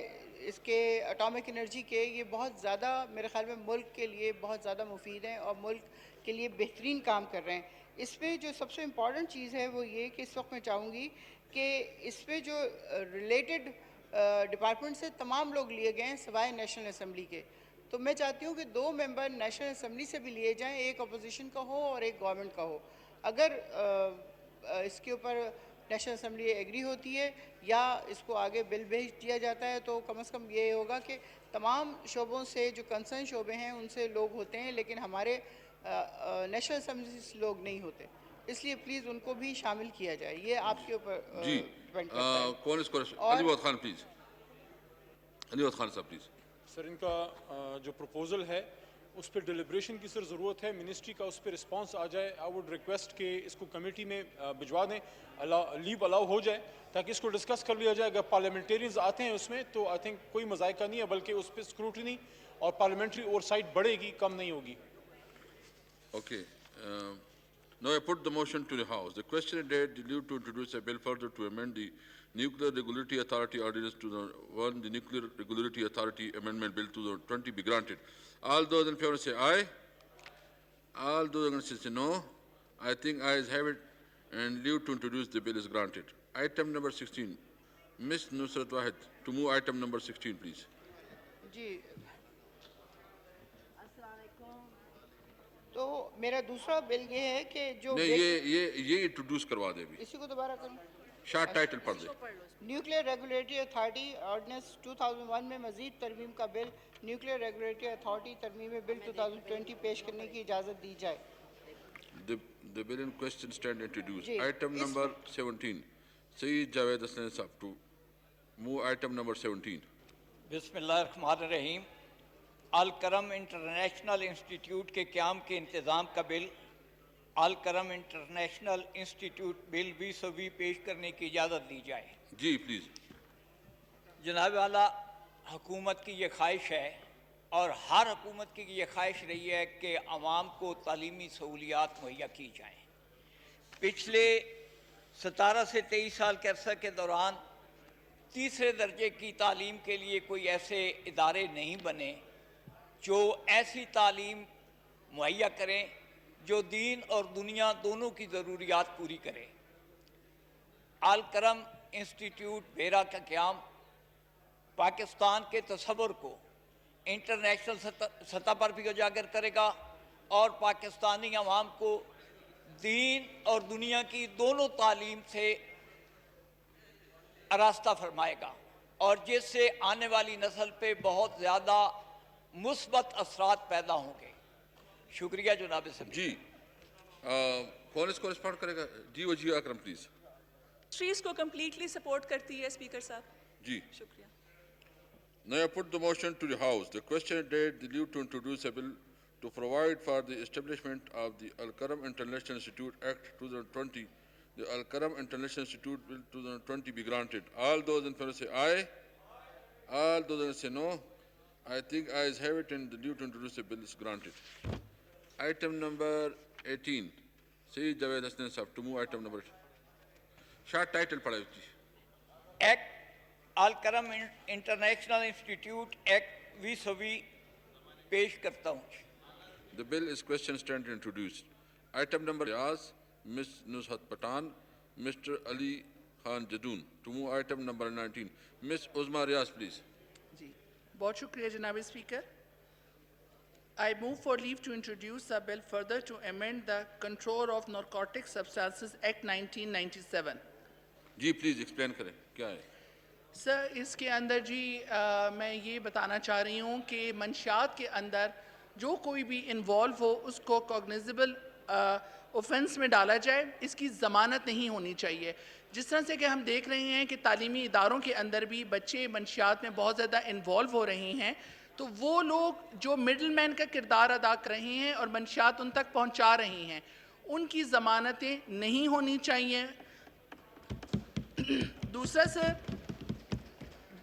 اس کے اٹامک انرجی کے, یہ بہت زیادہ میرے خیال میں ملک کے لیے بہت زیادہ مفید ہیں اور ملک کے لیے بہترین کام کر رہے ہیں. اس پہ جو سب سے امپورٹنٹ چیز ہے وہ یہ کہ اس وقت میں چاہوں گی کہ اس پہ جو ریلیٹڈ ڈپارٹمنٹ سے تمام لوگ لیے گئے ہیں سوائے نیشنل اسمبلی کے. تو میں چاہتی ہوں کہ 2 ممبر نیشنل اسمبلی سے بھی لیے جائیں, ایک اپوزیشن کا ہو اور ایک گورنمنٹ کا ہو. اگر اس کے اوپر نیشنل اسمبلی ایگری ہوتی ہے یا اس کو آگے بل بھیج دیا جاتا ہے تو کم از کم یہ ہوگا کہ تمام شعبوں سے جو کنسرن شعبے ہیں ان سے لوگ ہوتے ہیں لیکن ہمارے نیشنل اسمبلی سے لوگ نہیں ہوتے, اس لیے پلیز ان کو بھی شامل کیا جائے. یہ آپ کے اوپر ڈیپینڈ کرتا ہے. کون اس کو علی وحید خان پلیز, علی وحید خان صاحب پلیز. سر ان کا جو پروپوزل ہے اس پہ ڈیلیبریشن کی سر ضرورت ہے, منسٹری کا اس پہ رسپانس آ جائے. آئی ووڈ ریکویسٹ کہ اس کو کمیٹی میں بھجوا دیں, لیو الاؤ ہو جائے تاکہ اس کو ڈسکس کر لیا جائے. اگر پارلیمنٹیرینز آتے ہیں اس میں تو آئی تھنک کوئی مذائقہ نہیں ہے, بلکہ اس پہ اسکروٹنی اور پارلیمنٹری اوور سائٹ بڑھے گی, کم نہیں ہوگی. Okay. Now I put the motion to the House. The question is that the leave to introduce a bill further to amend the Nuclear Regulatory Authority Ordinance to the Nuclear Regulatory Authority Amendment Bill 2020 be granted. All those in favor say aye. All those against say no. I think ayes have it, and leave to introduce the bill is granted. Item number 16. Ms. Nusrat Wahid, to move item number 16, please. جی تو میرا دوسرا بل یہ ہے کہ جو یہ انٹروڈیوس کروا دے بھی, اسی کو دوبارہ کروں. شارٹ ٹائٹل پڑھ دے. نیوکلیئر ریگولیٹری اتھارٹی آرڈیننس 2001 میں مزید ترمیم کا بل, نیوکلیئر ریگولیٹری اتھارٹی ترمیم بل 2020 پیش کرنے کی اجازت دی جائے. The bill in question stand introduced. Item number 17. Saeed Javed Hassan Sahab to move item number 17. بسم اللہ الرحمن الرحیم. الکرم انٹرنیشنل انسٹیٹیوٹ کے قیام کے انتظام کا بل, الکرم انٹرنیشنل انسٹیٹیوٹ بل 2020 پیش کرنے کی اجازت دی جائے. جی پلیز. جناب والا, حکومت کی یہ خواہش ہے اور ہر حکومت کی یہ خواہش رہی ہے کہ عوام کو تعلیمی سہولیات مہیا کی جائیں. پچھلے 17 سے 23 سال کے عرصہ کے دوران تیسرے درجے کی تعلیم کے لیے کوئی ایسے ادارے نہیں بنے جو ایسی تعلیم مہیا کریں جو دین اور دنیا دونوں کی ضروریات پوری کرے. الکرم انسٹیٹیوٹ بیرا کا قیام پاکستان کے تصور کو انٹرنیشنل سطح پر بھی اجاگر کرے گا اور پاکستانی عوام کو دین اور دنیا کی دونوں تعلیم سے آراستہ فرمائے گا, اور جس سے آنے والی نسل پہ بہت زیادہ مثبت اثرات پیدا ہوں گے. شکریہ جناب صدر. جی کون اس کو رسپونڈ کرے گا؟ جی وجیہ اکرم پلیز. اس کو کمپلیٹلی سپورٹ کرتی ہے اسپیکر صاحب. جی شکریہ. Now I put the motion to the House. The question is that the leave to introduce a bill to provide for the establishment of the Al-Karam International Institute Act 2020. The Al-Karam International Institute Bill 2020 be granted. All those in favor say aye. All those against say no. I think ayes have it, and the leave to introduce a bill is granted. Item number 18. Saeed Javed Hassan Sahab to move item number 18. Short title padha ji. Act Al-Karam international institute act 2020 پیش کرتا ہوں. The bill is question stand introduced. Item number Riaz, Ms. Nushat Patan, Mr. Ali Khan Jadoon. To move item number 19. Ms. Uzma Riaz, please. جی بہت شکریہ جناب speaker. I move for leave to introduce a bill further to amend the Control of Narcotic Substances Act 1997. جی پلیز ایکسپلین کریں کیا ہے. سر اس کے اندر جی میں یہ بتانا چاہ رہی ہوں کہ منشیات کے اندر جو کوئی بھی انوالو ہو اس کو کوگنیزیبل اوفنس میں ڈالا جائے, اس کی ضمانت نہیں ہونی چاہیے. جس طرح سے کہ ہم دیکھ رہے ہیں کہ تعلیمی اداروں کے اندر بھی بچے منشیات میں بہت زیادہ انوالو ہو رہے ہیں, تو وہ لوگ جو مڈل مین کا کردار ادا کر رہے ہیں اور منشیات ان تک پہنچا رہے ہیں, ان کی ضمانتیں نہیں ہونی چاہیے.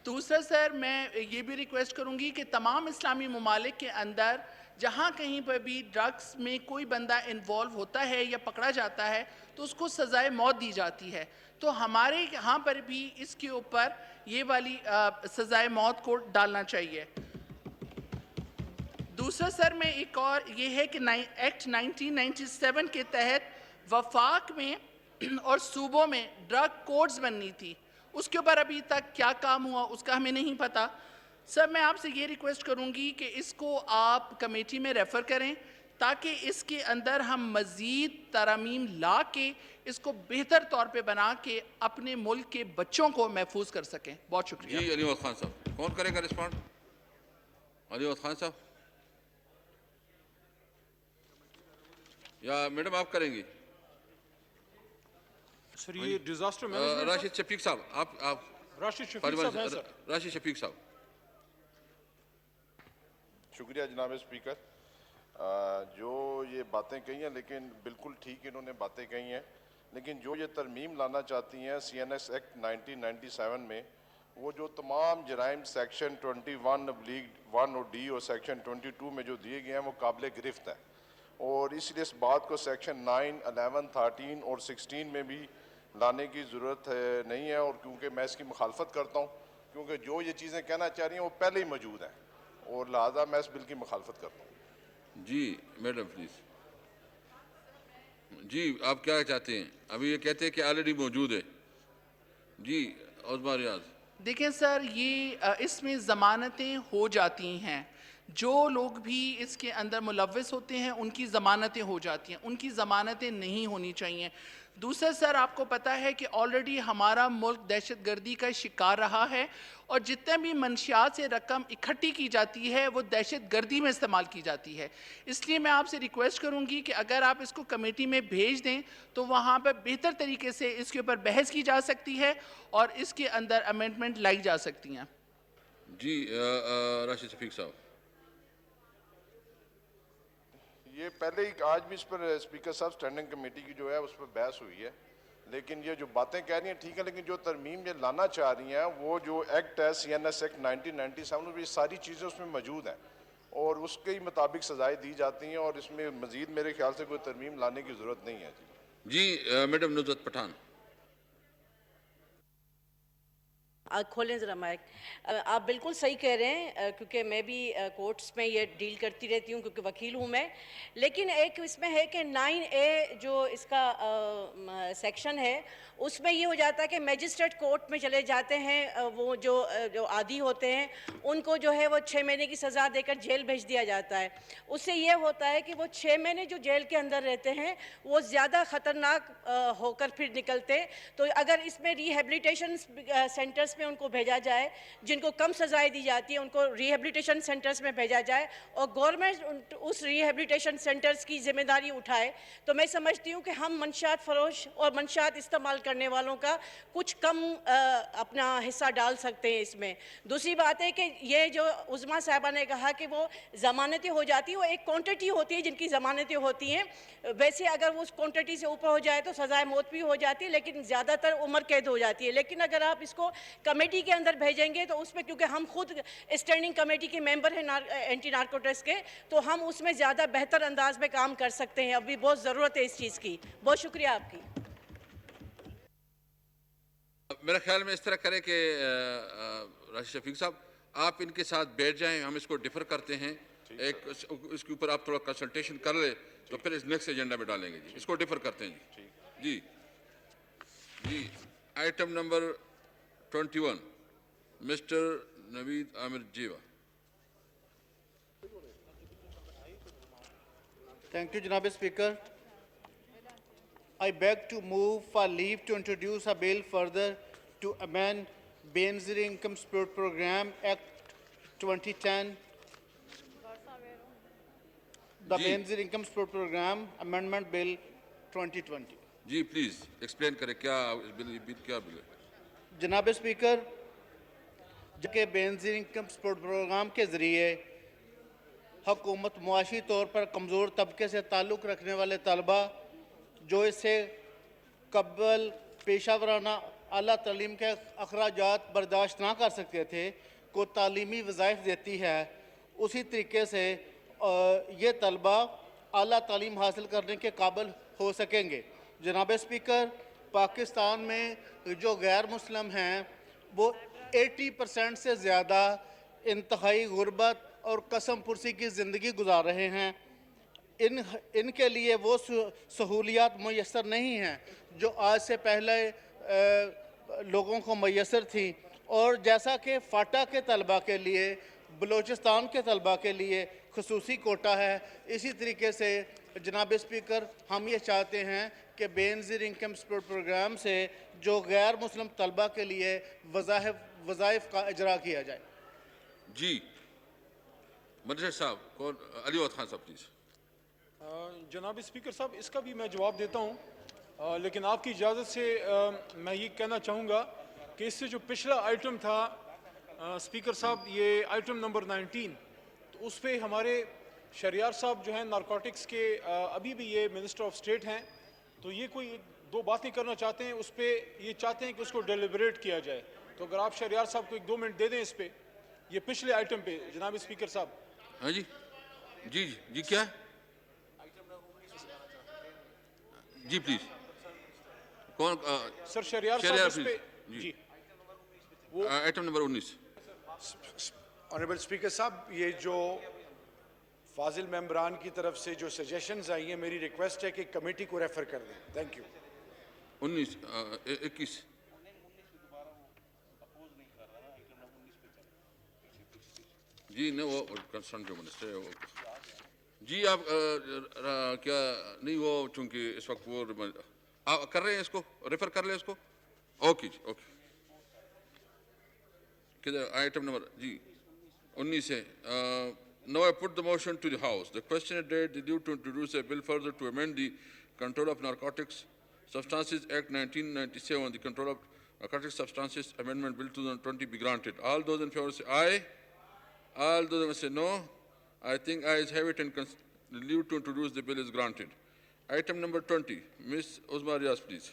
دوسرا سر میں یہ بھی ریکویسٹ کروں گی کہ تمام اسلامی ممالک کے اندر جہاں کہیں پر بھی ڈرگس میں کوئی بندہ انوالو ہوتا ہے یا پکڑا جاتا ہے تو اس کو سزائے موت دی جاتی ہے, تو ہمارے یہاں پر بھی اس کے اوپر یہ والی سزائے موت کو ڈالنا چاہیے. دوسرا سر میں ایک اور یہ ہے کہ ایکٹ 1997 کے تحت وفاق میں اور صوبوں میں ڈرگ کوڈز بننی تھی, اس کے اوپر ابھی تک کیا کام ہوا اس کا ہمیں نہیں پتا. سر میں آپ سے یہ ریکویسٹ کروں گی کہ اس کو آپ کمیٹی میں ریفر کریں تاکہ اس کے اندر ہم مزید ترامیم لا کے اس کو بہتر طور پہ بنا کے اپنے ملک کے بچوں کو محفوظ کر سکیں. بہت شکریہ. جی علی وقت خان صاحب کون کرے گا رسپونڈ؟ علی وقت خان صاحب یا میڈم آپ کریں گی؟ سر یہ ڈیزاسٹر مینجمنٹ. راشد شفیق صاحب آپ راشد شفیق صاحب ہیں سر. راشد شفیق صاحب شکریہ جناب اسپیکر. جو یہ باتیں کہی ہیں لیکن بالکل ٹھیک انہوں نے باتیں کہی ہیں, لیکن جو یہ ترمیم لانا چاہتی ہیں سی این ایس ایکٹ 1997 میں, وہ جو تمام جرائم سیکشن 21(1) اور ڈی اور سیکشن 22 میں جو دیے گئے ہیں وہ قابل گرفت ہے, اور اس لیے اس بات کو سیکشن 9, 11, 13 اور 16 میں بھی لانے کی ضرورت نہیں ہے, اور کیونکہ میں اس کی مخالفت کرتا ہوں, کیونکہ جو یہ چیزیں کہنا چاہ رہی ہیں وہ پہلے ہی موجود ہیں, اور لہٰذا میں اس بل کی مخالفت کرتا ہوں. جی میڈم پلیز. جی آپ کیا چاہتے ہیں؟ ابھی یہ کہتے ہیں کہ آلریڈی موجود ہے. جی عظمیٰ ریاض. دیکھیں سر, یہ اس میں ضمانتیں ہو جاتی ہیں, جو لوگ بھی اس کے اندر ملوث ہوتے ہیں ان کی ضمانتیں ہو جاتی ہیں, ان کی ضمانتیں نہیں ہونی چاہیے. دوسرا سر, آپ کو پتہ ہے کہ آلریڈی ہمارا ملک دہشت گردی کا شکار رہا ہے, اور جتنے بھی منشیات سے رقم اکٹھی کی جاتی ہے وہ دہشت گردی میں استعمال کی جاتی ہے. اس لیے میں آپ سے ریکویسٹ کروں گی کہ اگر آپ اس کو کمیٹی میں بھیج دیں تو وہاں پہ بہتر طریقے سے اس کے اوپر بحث کی جا سکتی ہے اور اس کے اندر امینڈمنٹ لائی جا سکتی ہیں. جی راشد شفیق صاحب. یہ پہلے ہی آج بھی اس پر اسپیکر صاحب اسٹینڈنگ کمیٹی کی جو ہے اس پر بحث ہوئی ہے, لیکن یہ جو باتیں کہہ رہی ہیں ٹھیک ہے, لیکن جو ترمیم یہ لانا چاہ رہی ہیں وہ جو ایکٹ ہے سی این ایس ایکٹ 1997 میں ساری چیزیں اس میں موجود ہیں, اور اس کے مطابق سزائیں دی جاتی ہیں, اور اس میں مزید میرے خیال سے کوئی ترمیم لانے کی ضرورت نہیں ہے. جی میڈم نصرت پٹھان. کھولیں ذرا مائک. آپ بالکل صحیح کہہ رہے ہیں, کیونکہ میں بھی کورٹس میں یہ ڈیل کرتی رہتی ہوں کیونکہ وکیل ہوں میں. لیکن ایک اس میں ہے کہ 9A جو اس کا سیکشن ہے اس میں یہ ہو جاتا ہے کہ میجسٹریٹ کورٹ میں چلے جاتے ہیں, وہ جو عادی ہوتے ہیں ان کو جو ہے وہ 6 مہینے کی سزا دے کر جیل بھیج دیا جاتا ہے. اس سے یہ ہوتا ہے کہ وہ 6 مہینے جو جیل کے اندر رہتے ہیں وہ زیادہ خطرناک ہو کر پھر نکلتے. تو اگر اس میں ریہیبلیٹیشن سینٹرز میں ان کو بھیجا جائے, جن کو کم سزائیں دی جاتی ہیں ان کو ریہیبلیٹیشن سینٹرز میں بھیجا جائے, اور گورنمنٹ اس ریہیبلیٹیشن سینٹرز کی ذمہ داری اٹھائے, تو میں سمجھتی ہوں کہ ہم منشیات فروش اور منشیات استعمال کرنے والوں کا کچھ کم اپنا حصہ ڈال سکتے ہیں اس میں. دوسری بات ہے کہ یہ جو عظمیٰ صاحبہ نے کہا کہ وہ ضمانتیں ہو جاتی ہیں, وہ ایک کوانٹٹی ہوتی ہے جن کی ضمانتیں ہوتی ہیں. ویسے اگر وہ اس کوانٹٹی سے اوپر ہو جائے تو سزائے موت بھی ہو جاتی ہے, لیکن زیادہ تر عمر قید ہو جاتی ہے. لیکن اگر آپ اس کو کمیٹی کے اندر بھیجیں گے تو اس میں, کیونکہ ہم خود اسٹینڈنگ کمیٹی کے ممبر ہیں اینٹی نارکوٹکس کے, تو ہم اس میں زیادہ بہتر انداز میں کام کر سکتے ہیں. ابھی بہت ضرورت ہے اس چیز کی. بہت شکریہ آپ کی. میرا خیال میں اس طرح کرے کہ راشد شفیق صاحب آپ ان کے ساتھ بیٹھ جائیں, ہم اس کو ڈیفر کرتے ہیں, ایک اس کے اوپر آپ تھوڑا کنسلٹیشن کر لیں تو پھر اس نیکسٹ ایجنڈا میں ڈالیں گے. جی اس کو ڈیفر کرتے ہیں. جی جی item number 21 Mr Naveed Aamir Jeeva. Thank you, Janab Speaker. I beg to move for leave to introduce a bill further to amend Benazir Income Support Program Act 2010. The Benazir Income Support Program Amendment Bill 2020. جی پلیز ایکسپلین کریں کیا بل کیا بل ہے. جناب اسپیکر, کہ بینظیر انکم سپورٹ پروگرام کے ذریعے حکومت معاشی طور پر کمزور طبقے سے تعلق رکھنے والے طلبہ جو اس سے قبل پیشہ ورانہ اعلیٰ تعلیم کے اخراجات برداشت نہ کر سکتے تھے کو تعلیمی وظائف دیتی ہے. اسی طریقے سے یہ طلبہ اعلیٰ تعلیم حاصل کرنے کے قابل ہو سکیں گے. جناب اسپیکر, پاکستان میں جو غیر مسلم ہیں وہ 80% سے زیادہ انتہائی غربت اور قسم پرسی کی زندگی گزار رہے ہیں. ان کے لیے وہ سہولیات میسر نہیں ہیں جو آج سے پہلے لوگوں کو میسر تھیں, اور جیسا کہ فاٹا کے طلبہ کے لیے, بلوچستان کے طلبہ کے لیے خصوصی کوٹا ہے, اسی طریقے سے جناب اسپیکر ہم یہ چاہتے ہیں کہ بینظیر انکم سپورٹ پروگرام سے جو غیر مسلم طلبہ کے لیے وظائف کا اجرا کیا جائے. جی مدرسہ صاحب, کون علی وقت خان صاحب پلیز. جناب اسپیکر صاحب اس کا بھی میں جواب دیتا ہوں, لیکن آپ کی اجازت سے میں یہ کہنا چاہوں گا کہ اس سے جو پچھلا آئٹم تھا اسپیکر صاحب, یہ آئٹم نمبر 19, تو اس پہ ہمارے شہریار صاحب جو ہیں نارکوٹکس کے ابھی بھی یہ منسٹر آف اسٹیٹ ہیں, تو یہ کوئی دو باتیں کرنا چاہتے ہیں اس پہ, یہ چاہتے ہیں کہ اس کو ڈیلیبریٹ کیا جائے. تو اگر آپ شہریار صاحب کو 1-2 منٹ دے دیں اس پہ, یہ پچھلے آئٹم پہ جناب اسپیکر صاحب. ہاں جی جی جی کیا جی پلیز کون سر شہریار صاحب اس پہ جی آئٹم نمبر 19. آنریبل اسپیکر صاحب, یہ جو فاضل ممبران کی طرف سے جو سجیشنز آئی ہیں, میری ریکویسٹ ہے کہ کمیٹی کو ریفر کر دیں. Thank you. 21 جی نہیں وہ کنسرن جو منسٹر ہے جی آپ کیا نہیں وہ چونکہ اس وقت وہ کر رہے ہیں, اس کو ریفر کر لیں اس کو. اوکے جی اوکے. کدھر آئٹم نمبر جی 19 ہے. Now I put the motion to the House. The question is that the due to introduce a bill further to amend the Control of Narcotics Substances Act 1997, the Control of Narcotic Substances Amendment Bill 2020 be granted. All those in favor say aye. All those against say no. I think ayes have it and the leave to introduce the bill is granted. Item number 20, Ms. Uzma Riaz, please.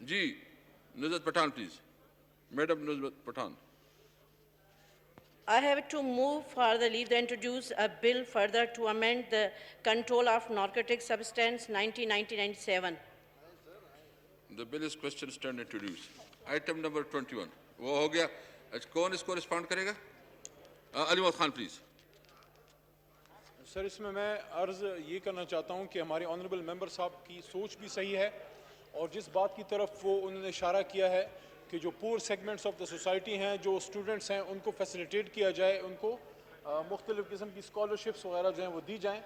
Ji, Nuzhat Pathan, please. Madam Nuzhat Pathan. I have to move for the leave to introduce a bill further to amend the Control of Narcotic Substance 1997. The bill is question stand introduced. Item number 21. وہ ہو گیا. کون اس کو رسپونڈ کرے گا؟ علی محمد خان پلیز. سر اس میں عرض یہ کرنا چاہتا ہوں کہ ہمارے آنریبل ممبر صاحب کی سوچ بھی صحیح ہے, اور جس بات کی طرف وہ انہوں نے اشارہ کیا ہے کہ جو پور سیگمنٹس آف دا سوسائٹی ہیں, جو اسٹوڈنٹس ہیں, ان کو فیسیلیٹیٹ کیا جائے, ان کو مختلف قسم کی اسکالرشپس وغیرہ جو ہیں وہ دی جائیں.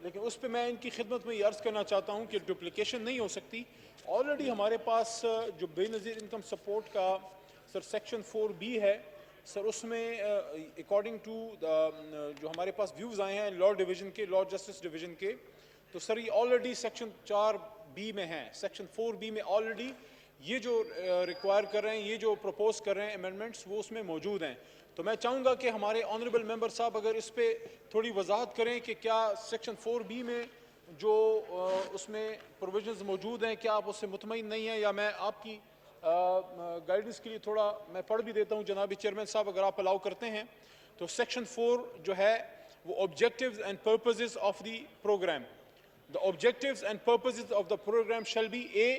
لیکن اس پہ میں ان کی خدمت میں یہ عرض کرنا چاہتا ہوں کہ ڈپلیکیشن نہیں ہو سکتی. آلریڈی ہمارے پاس جو بے نظیر انکم سپورٹ کا سر سیکشن 4B ہے سر, اس میں اکارڈنگ ٹو جو ہمارے پاس ویوز آئے ہیں لا ڈویژن کے, لا جسٹس ڈویژن کے, تو سر یہ آلریڈی سیکشن 4B میں ہیں. سیکشن 4B میں آلریڈی یہ جو ریکوائر کر رہے ہیں, یہ جو پروپوز کر رہے ہیں امینڈمنٹس, وہ اس میں موجود ہیں. تو میں چاہوں گا کہ ہمارے آنریبل ممبر صاحب اگر اس پہ تھوڑی وضاحت کریں کہ کیا سیکشن 4B میں جو اس میں پروویژنز موجود ہیں, کیا آپ اس سے مطمئن نہیں ہیں, یا میں آپ کی گائیڈنس کے لیے تھوڑا میں پڑھ بھی دیتا ہوں جناب چیئرمین صاحب اگر آپ الاؤ کرتے ہیں. تو سیکشن 4 جو ہے وہ objectives and purposes of the programme. The objectives and purposes of the program shall be A.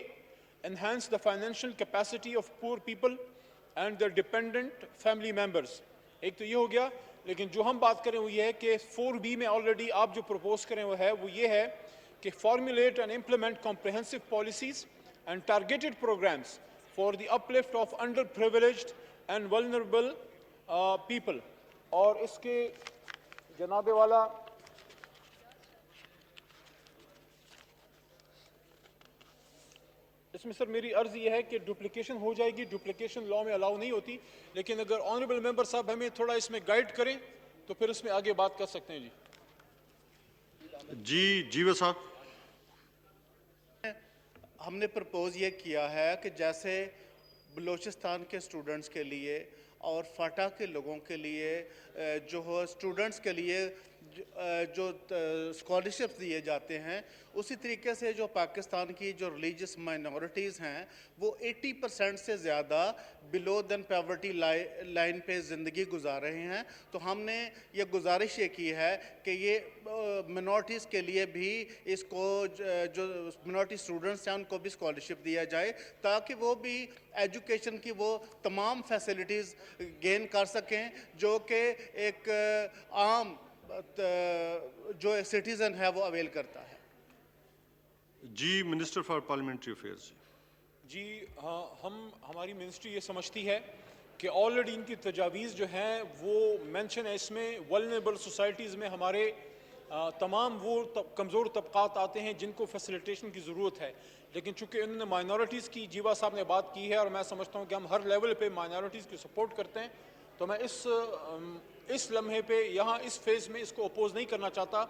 Enhance the financial capacity of poor people and their dependent family members. ایک تو یہ ہو گیا, لیکن جو ہم بات کریں وہ یہ ہے کہ 4B میں آلریڈی آپ جو پروپوز کریں وہ یہ ہے کہ formulate and implement comprehensive policies and targeted programs for the uplift of underprivileged and vulnerable people. اور اس کے جناب والا اس میں سر میری عرض یہ ہے کہ ڈپلیکیشن ہو جائے گی, ڈپلیکیشن لا میں الاؤ نہیں ہوتی, لیکن اگر آنریبل ممبر صاحب ہمیں تھوڑا اس میں گائیڈ کریں تو پھر اس میں آگے بات کر سکتے ہیں. جی جیو صاحب. ہم نے پرپوز یہ کیا ہے کہ جیسے بلوچستان کے اسٹوڈنٹس کے لیے اور فاٹا کے لوگوں کے لیے جو اسٹوڈنٹس کے لیے جو اسکالرشپس دیے جاتے ہیں, اسی طریقے سے جو پاکستان کی جو ریلیجس مائنورٹیز ہیں وہ 80% سے زیادہ بلو دین پیورٹی لائن پہ زندگی گزار رہے ہیں. تو ہم نے یہ گزارش یہ کی ہے کہ یہ منورٹیز کے لیے بھی اس کو جو منورٹی اسٹوڈنٹس ہیں ان کو بھی اسکالرشپ دیا جائے, تاکہ وہ بھی ایجوکیشن کی وہ تمام فیسلٹیز گین کر سکیں جو کہ ایک عام جو سٹیزن ہے وہ اویل کرتا ہے. جی منسٹر فار پارلیمنٹری افیئرز. جی ہاں, ہماری منسٹری یہ سمجھتی ہے کہ آلریڈی ان کی تجاویز جو ہیں وہ مینشن ہے اس میں, ولنریبل سوسائٹیز میں ہمارے تمام وہ کمزور طبقات آتے ہیں جن کو فیسیلیٹیشن کی ضرورت ہے. لیکن چونکہ انہوں نے مائنورٹیز کی جیوا صاحب نے بات کی ہے, اور میں سمجھتا ہوں کہ ہم ہر لیول پہ مائنورٹیز کی سپورٹ کرتے ہیں, تو میں اس لمحے پہ یہاں اس فیز میں اس کو اپوز نہیں کرنا چاہتا.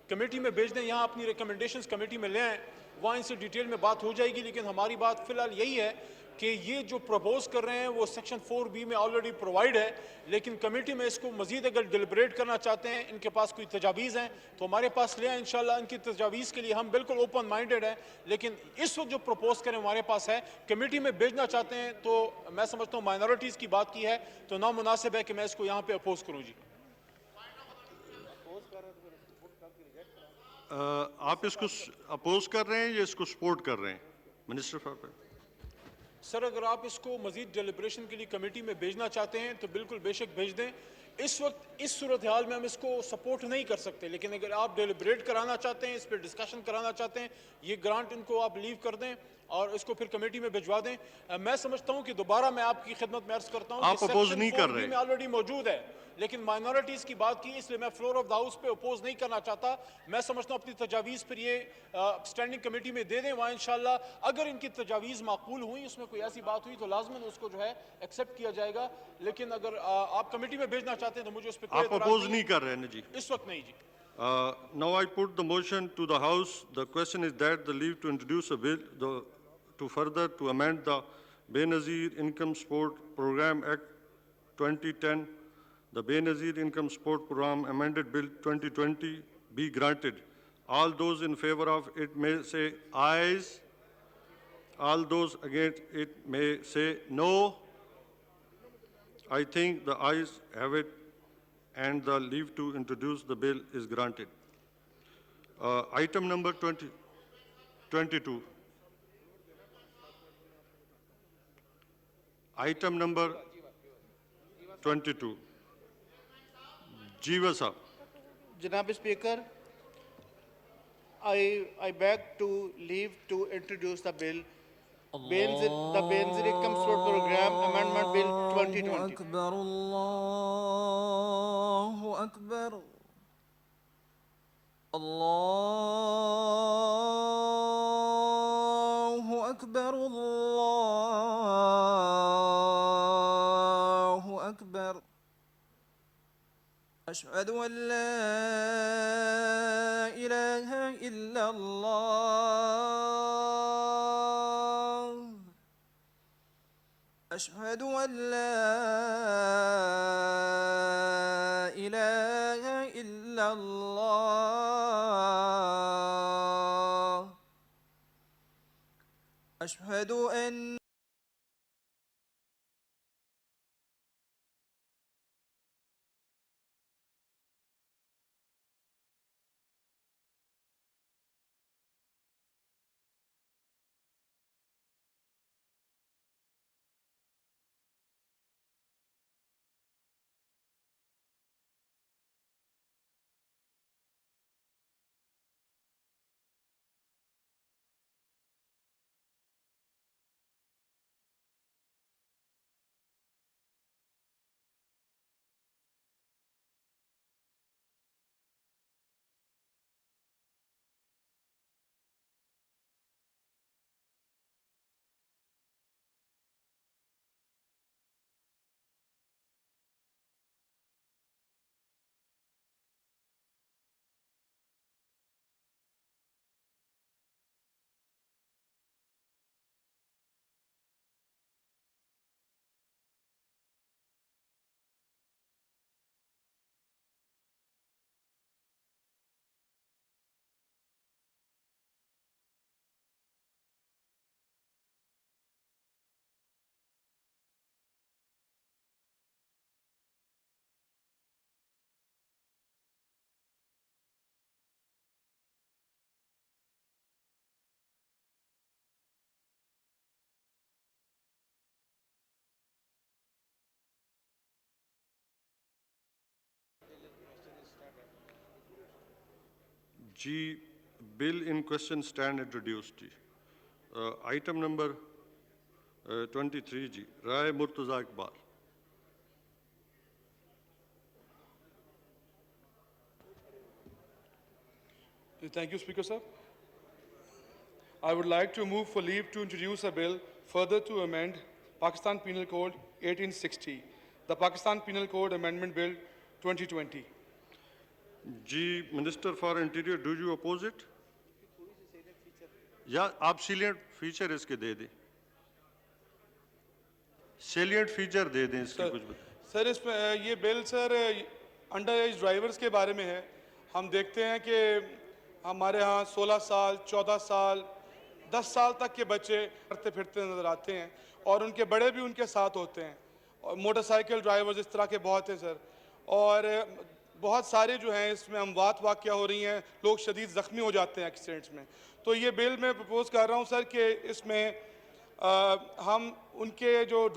کمیٹی میں بھیج دیں, یہاں اپنی ریکمنڈیشنز کمیٹی میں لے آئیں, وہاں ان سے ڈیٹیل میں بات ہو جائے گی. لیکن ہماری بات فی الحال یہی ہے کہ یہ جو پروپوز کر رہے ہیں وہ سیکشن 4B میں آلریڈی پرووائڈ ہے، لیکن کمیٹی میں اس کو مزید اگر ڈیلیبریٹ کرنا چاہتے ہیں، ان کے پاس کوئی تجاویز ہیں تو ہمارے پاس لے آئیں انشاءاللہ. ان کی تجاویز کے لیے ہم بالکل اوپن مائنڈڈ ہیں، لیکن اس وقت جو پروپوز کریں ہمارے پاس ہے. کمیٹی میں بھیجنا چاہتے ہیں تو میں سمجھتا ہوں مائنورٹیز کی بات کی ہے تو نامناسب ہے کہ میں اس کو یہاں پہ اپوز کروں. جی آپ اس کو اپوز کر رہے ہیں یا اس کو سپورٹ کر رہے ہیں منسٹر فار؟ سر اگر آپ اس کو مزید ڈیلیبریشن کے لیے کمیٹی میں بھیجنا چاہتے ہیں تو بالکل بے شک بھیج دیں. اس وقت اس صورتحال میں ہم اس کو سپورٹ نہیں کر سکتے، لیکن اگر آپ ڈیلیبریٹ کرانا چاہتے ہیں، اس پہ ڈسکشن کرانا چاہتے ہیں، یہ گرانٹ ان کو آپ لیو کر دیں اور اس کو پھر کمیٹی میں بھجوا دیں. میں سمجھتا ہوں کہ دوبارہ میں آپ کی خدمت میں عرض کرتا ہوں کہ اپوز سیکشن نہیں کر 4B رہے میں آلریڈی موجود ہے، لیکن مائنورٹیز کی بات کی، اس لیے میں فلور آف دا ہاؤس پہ اپوز نہیں کرنا چاہتا. میں سمجھتا ہوں اپنی تجاویز پھر یہ اسٹینڈنگ کمیٹی میں دے دیں، وہاں انشاءاللہ اگر ان کی تجاویز معقول ہوئی، اس میں کوئی ایسی بات ہوئی تو لازماً اس کو جو ہے ایکسیپٹ کیا جائے گا. لیکن اگر آپ کمیٹی میں بھیجنا چاہتے ہیں تو مجھے اس پہ کوئی آپ اعتراض اپوز نہیں کر رہے ہیں جی. اس وقت نہیں. جی Now I put the motion to the House. The question is that the leave to introduce a bill to amend the Benazir Income Support Program Act 2010, the Benazir Income Support Program Amended Bill 2020 be granted. All those in favor of it may say ayes. All those against it may say no. I think the ayes have it, and the leave to introduce the bill is granted. Item number 22. Item number 22. Jeeva Saab. Janab Speaker, I beg to leave to introduce the bill, the Benazir Income Support Program Amendment Bill 2020. Allahu Akbar. Allahu Akbar. Allahu Akbar. Ashhadu an la ilaha illa Allah. Ashhadu an la ilaha illa Allah. Ashhadu an G. Bill in question stand introduced. Item number 23 G. Rai Murtaza Iqbal. Thank you, Speaker Sir. I would like to move for leave to introduce a bill further to amend Pakistan Penal Code 1860, the Pakistan Penal Code Amendment Bill 2020. G. Minister for Interior, do you oppose it? یا آپ سیلینٹ فیچر اس کے دے دیں. سیلینٹ فیچر دے دیں اس کے کچھ سر اس میں یہ بل سر انڈر ایج ڈرائیورز کے بارے میں ہے. ہم دیکھتے ہیں کہ ہمارے ہاں 16 سال 14 سال 10 سال تک کے بچے پھرتے پھرتے نظر آتے ہیں اور ان کے بڑے بھی ان کے ساتھ ہوتے ہیں, اور موٹر سائیکل ڈرائیورز اس طرح کے بہت ہیں سر, اور بہت سارے جو ہیں اس میں اموات واقع ہو رہی ہیں, لوگ شدید زخمی ہو جاتے ہیں ایکسیڈنٹس میں. تو یہ بل میں پرپوز کر رہا ہوں سر کہ اس میں ہم ان کے جو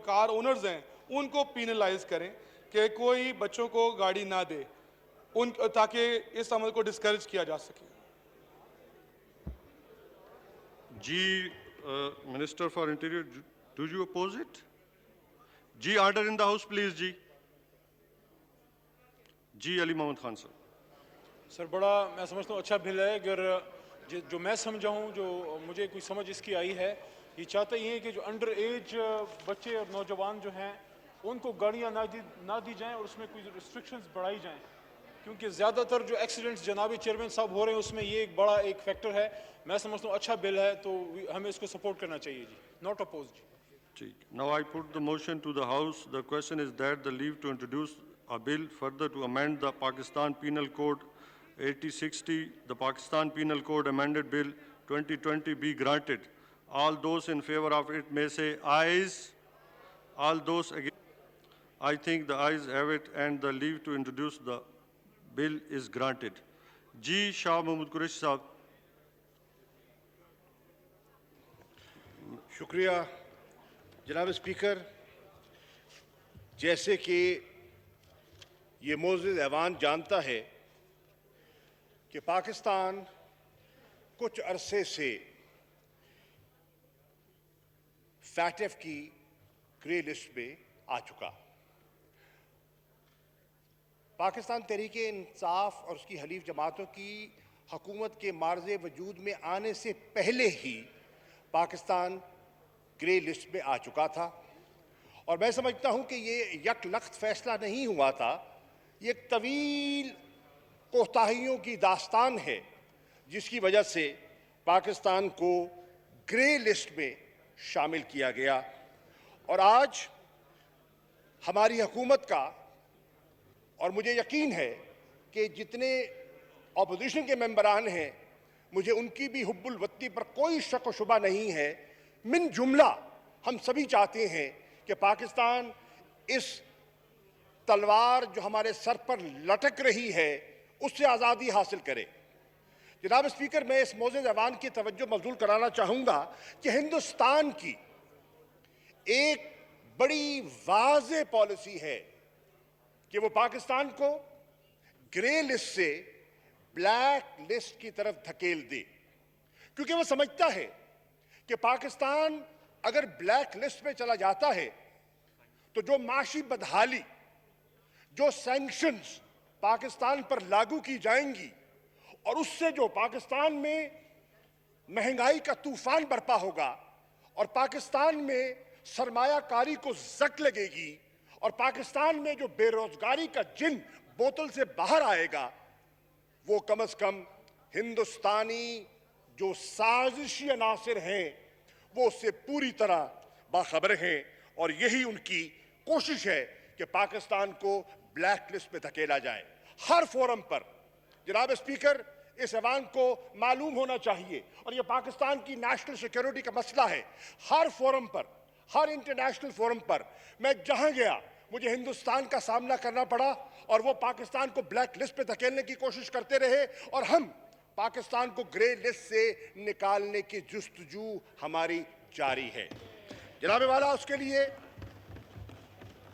کار اونرز ہیں ان کو پینلائز کریں کہ کوئی بچوں کو گاڑی نہ دے, تاکہ اس عمل کو ڈسکریج کیا جا سکے. جی minister for interior, do you oppose it? جی order in the house please. جی علی محمد خان صاحب. سر بڑا میں سمجھتا ہوں اچھا بل ہے. اگر جو میں سمجھا ہوں, جو مجھے کوئی سمجھ اس کی آئی ہے, یہ چاہتا یہ ہے کہ جو انڈر ایج بچے اور نوجوان جو ہیں ان کو گاڑیاں نہ دی جائیں, اور اس میں کوئی ریسٹرکشنز بڑھائی جائیں, کیونکہ زیادہ تر جو ایکسیڈنٹس جناب چیئرمین صاحب ہو رہے ہیں اس میں یہ ایک بڑا ایک فیکٹر ہے. میں سمجھتا ہوں اچھا بل ہے, تو ہمیں اس کو سپورٹ کرنا چاہیے. جی ناٹ اپوز. جی Now I put the motion to the House. The question is that the leave to introduce a bill further to amend the Pakistan Penal Code 8060, the Pakistan Penal Code Amended Bill 2020 be granted. All those in favor of it may say ayes. All those against, I think the ayes have it, and the leave to introduce the bill is granted. Ji Shah Mahmood Qureshi Sahab. شکریہ جناب اسپیکر. جیسے کہ یہ معزز ایوان جانتا ہے کہ پاکستان کچھ عرصے سے فیٹف کی گرے لسٹ میں آ چکا. پاکستان تحریک انصاف اور اس کی حلیف جماعتوں کی حکومت کے معرض وجود میں آنے سے پہلے ہی پاکستان گرے لسٹ میں آ چکا تھا, اور میں سمجھتا ہوں کہ یہ یک لخت فیصلہ نہیں ہوا تھا. یہ ایک طویل کوتاہیوں کی داستان ہے جس کی وجہ سے پاکستان کو گرے لسٹ میں شامل کیا گیا. اور آج ہماری حکومت کا, اور مجھے یقین ہے کہ جتنے اپوزیشن کے ممبران ہیں مجھے ان کی بھی حب الوطنی پر کوئی شک و شبہ نہیں ہے. من جملہ ہم سبھی چاہتے ہیں کہ پاکستان اس تلوار جو ہمارے سر پر لٹک رہی ہے اس سے آزادی حاصل کرے. جناب اسپیکر, میں اس معزز ایوان کی توجہ مبذول کرانا چاہوں گا کہ ہندوستان کی ایک بڑی واضح پالیسی ہے کہ وہ پاکستان کو گرے لسٹ سے بلیک لسٹ کی طرف دھکیل دے, کیونکہ وہ سمجھتا ہے کہ پاکستان اگر بلیک لسٹ میں چلا جاتا ہے تو جو معاشی بدحالی, جو سینکشنز پاکستان پر لاگو کی جائیں گی, اور اس سے جو پاکستان میں مہنگائی کا طوفان برپا ہوگا, اور پاکستان میں سرمایہ کاری کو زک لگے گی, اور پاکستان میں جو بے روزگاری کا جن بوتل سے باہر آئے گا, وہ کم از کم ہندوستانی جو سازشی عناصر ہیں وہ اس سے پوری طرح باخبر ہیں, اور یہی ان کی کوشش ہے کہ پاکستان کو بلیک لسٹ پہ دھکیلا جائے. ہر فورم پر جناب اسپیکر اس ایوان کو معلوم ہونا چاہیے, اور یہ پاکستان کی نیشنل سیکیورٹی کا مسئلہ ہے. ہر فورم پر, ہر انٹرنیشنل فورم پر میں جہاں گیا مجھے ہندوستان کا سامنا کرنا پڑا, اور وہ پاکستان کو بلیک لسٹ پہ دھکیلنے کی کوشش کرتے رہے, اور ہم پاکستان کو گرے لسٹ سے نکالنے کی جستجو ہماری جاری ہے. جناب والا, اس کے لیے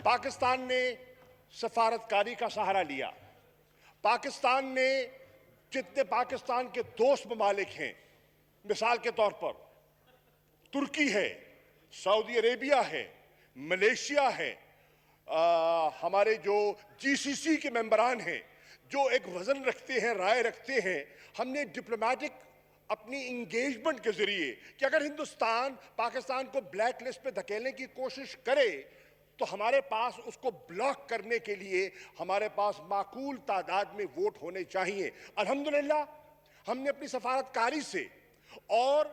پاکستان نے سفارتکاری کا سہارا لیا. پاکستان نے جتنے پاکستان کے دوست ممالک ہیں, مثال کے طور پر ترکی ہے, سعودی عربیہ ہے, ملیشیا ہے, ہمارے جو جی سی سی کے ممبران ہیں جو ایک وزن رکھتے ہیں, رائے رکھتے ہیں, ہم نے ڈپلومیٹک اپنی انگیجمنٹ کے ذریعے کہ اگر ہندوستان پاکستان کو بلیک لسٹ پہ دھکیلنے کی کوشش کرے تو ہمارے پاس اس کو بلاک کرنے کے لیے ہمارے پاس معقول تعداد میں ووٹ ہونے چاہیے. الحمدللہ ہم نے اپنی سفارتکاری سے اور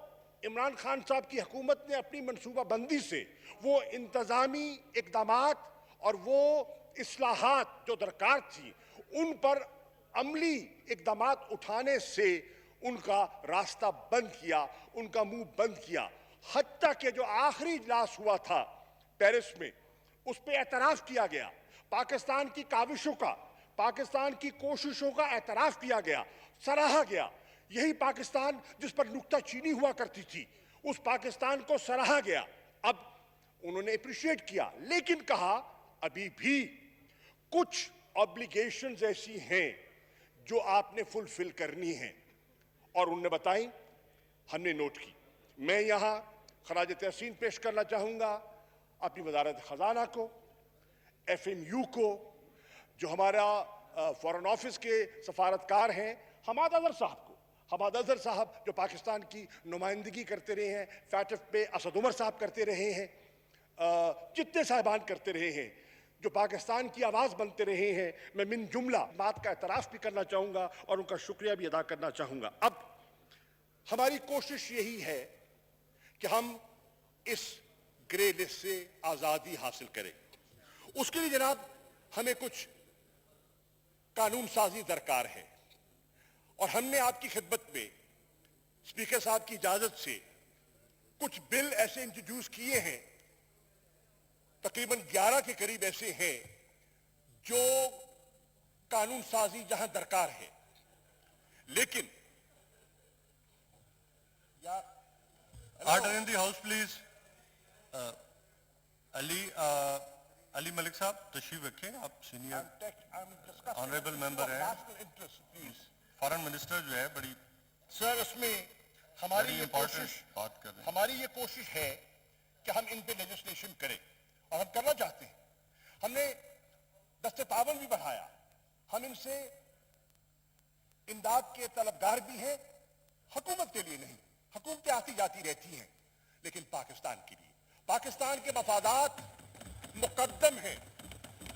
عمران خان صاحب کی حکومت نے اپنی منصوبہ بندی سے وہ انتظامی اقدامات اور وہ اصلاحات جو درکار تھی ان پر عملی اقدامات اٹھانے سے ان کا راستہ بند کیا، ان کا منہ بند کیا، حتیٰ کہ جو آخری اجلاس ہوا تھا پیرس میں اس پہ اعتراف کیا گیا، پاکستان کی کاوشوں کا، پاکستان کی کوششوں کا اعتراف کیا گیا، سراہا گیا۔ یہی پاکستان جس پر نکتہ چینی ہوا کرتی تھی، اس پاکستان کو سراہا گیا۔ اب انہوں نے اپریشیٹ کیا، لیکن کہا ابھی بھی کچھ آبلیگیشنز ایسی ہیں جو آپ نے فلفل کرنی ہیں، اور انہوں نے بتائیں، ہم نے نوٹ کی۔ میں یہاں خراج تحسین پیش کرنا چاہوں گا اپنی وزارت خزانہ کو، ایف ایم یو کو، جو ہمارا فورن آفس کے سفارتکار ہیں، حماد اظہر صاحب کو، حماد اظہر صاحب جو پاکستان کی نمائندگی کرتے رہے ہیں، فیٹف پہ اسد عمر صاحب کرتے رہے ہیں، جتنے صاحبان کرتے رہے ہیں، جو پاکستان کی آواز بنتے رہے ہیں، میں من جملہ بات کا اعتراف بھی کرنا چاہوں گا اور ان کا شکریہ بھی ادا کرنا چاہوں گا۔ اب ہماری کوشش یہی ہے کہ ہم اس گرے لسٹ سے آزادی حاصل کریں۔ اس کے لیے جناب ہمیں کچھ قانون سازی درکار ہے، اور ہم نے آپ کی خدمت میں اسپیکر صاحب کی اجازت سے کچھ بل ایسے انٹروڈیوس کیے ہیں، تقریباً 11 کے قریب ایسے ہیں جو قانون سازی جہاں درکار ہے، لیکن order in the house please. Ali Malik sahib تشریف رکھیں، آپ سینئر آنریبل ممبر ہیں، فارن منسٹر جو ہے بڑی سر اس میں ہماری یہ کوشش ہے کہ ہم ان پہ لیجسلیشن کریں، اور ہم کرنا چاہتے ہیں۔ ہم نے دست تعاون بھی بڑھایا، ہم ان سے امداد کے طلبگار بھی ہیں، حکومت کے لیے نہیں، حکومتیں آتی جاتی رہتی ہیں، لیکن پاکستان کے لیے، پاکستان کے مفادات مقدم ہیں،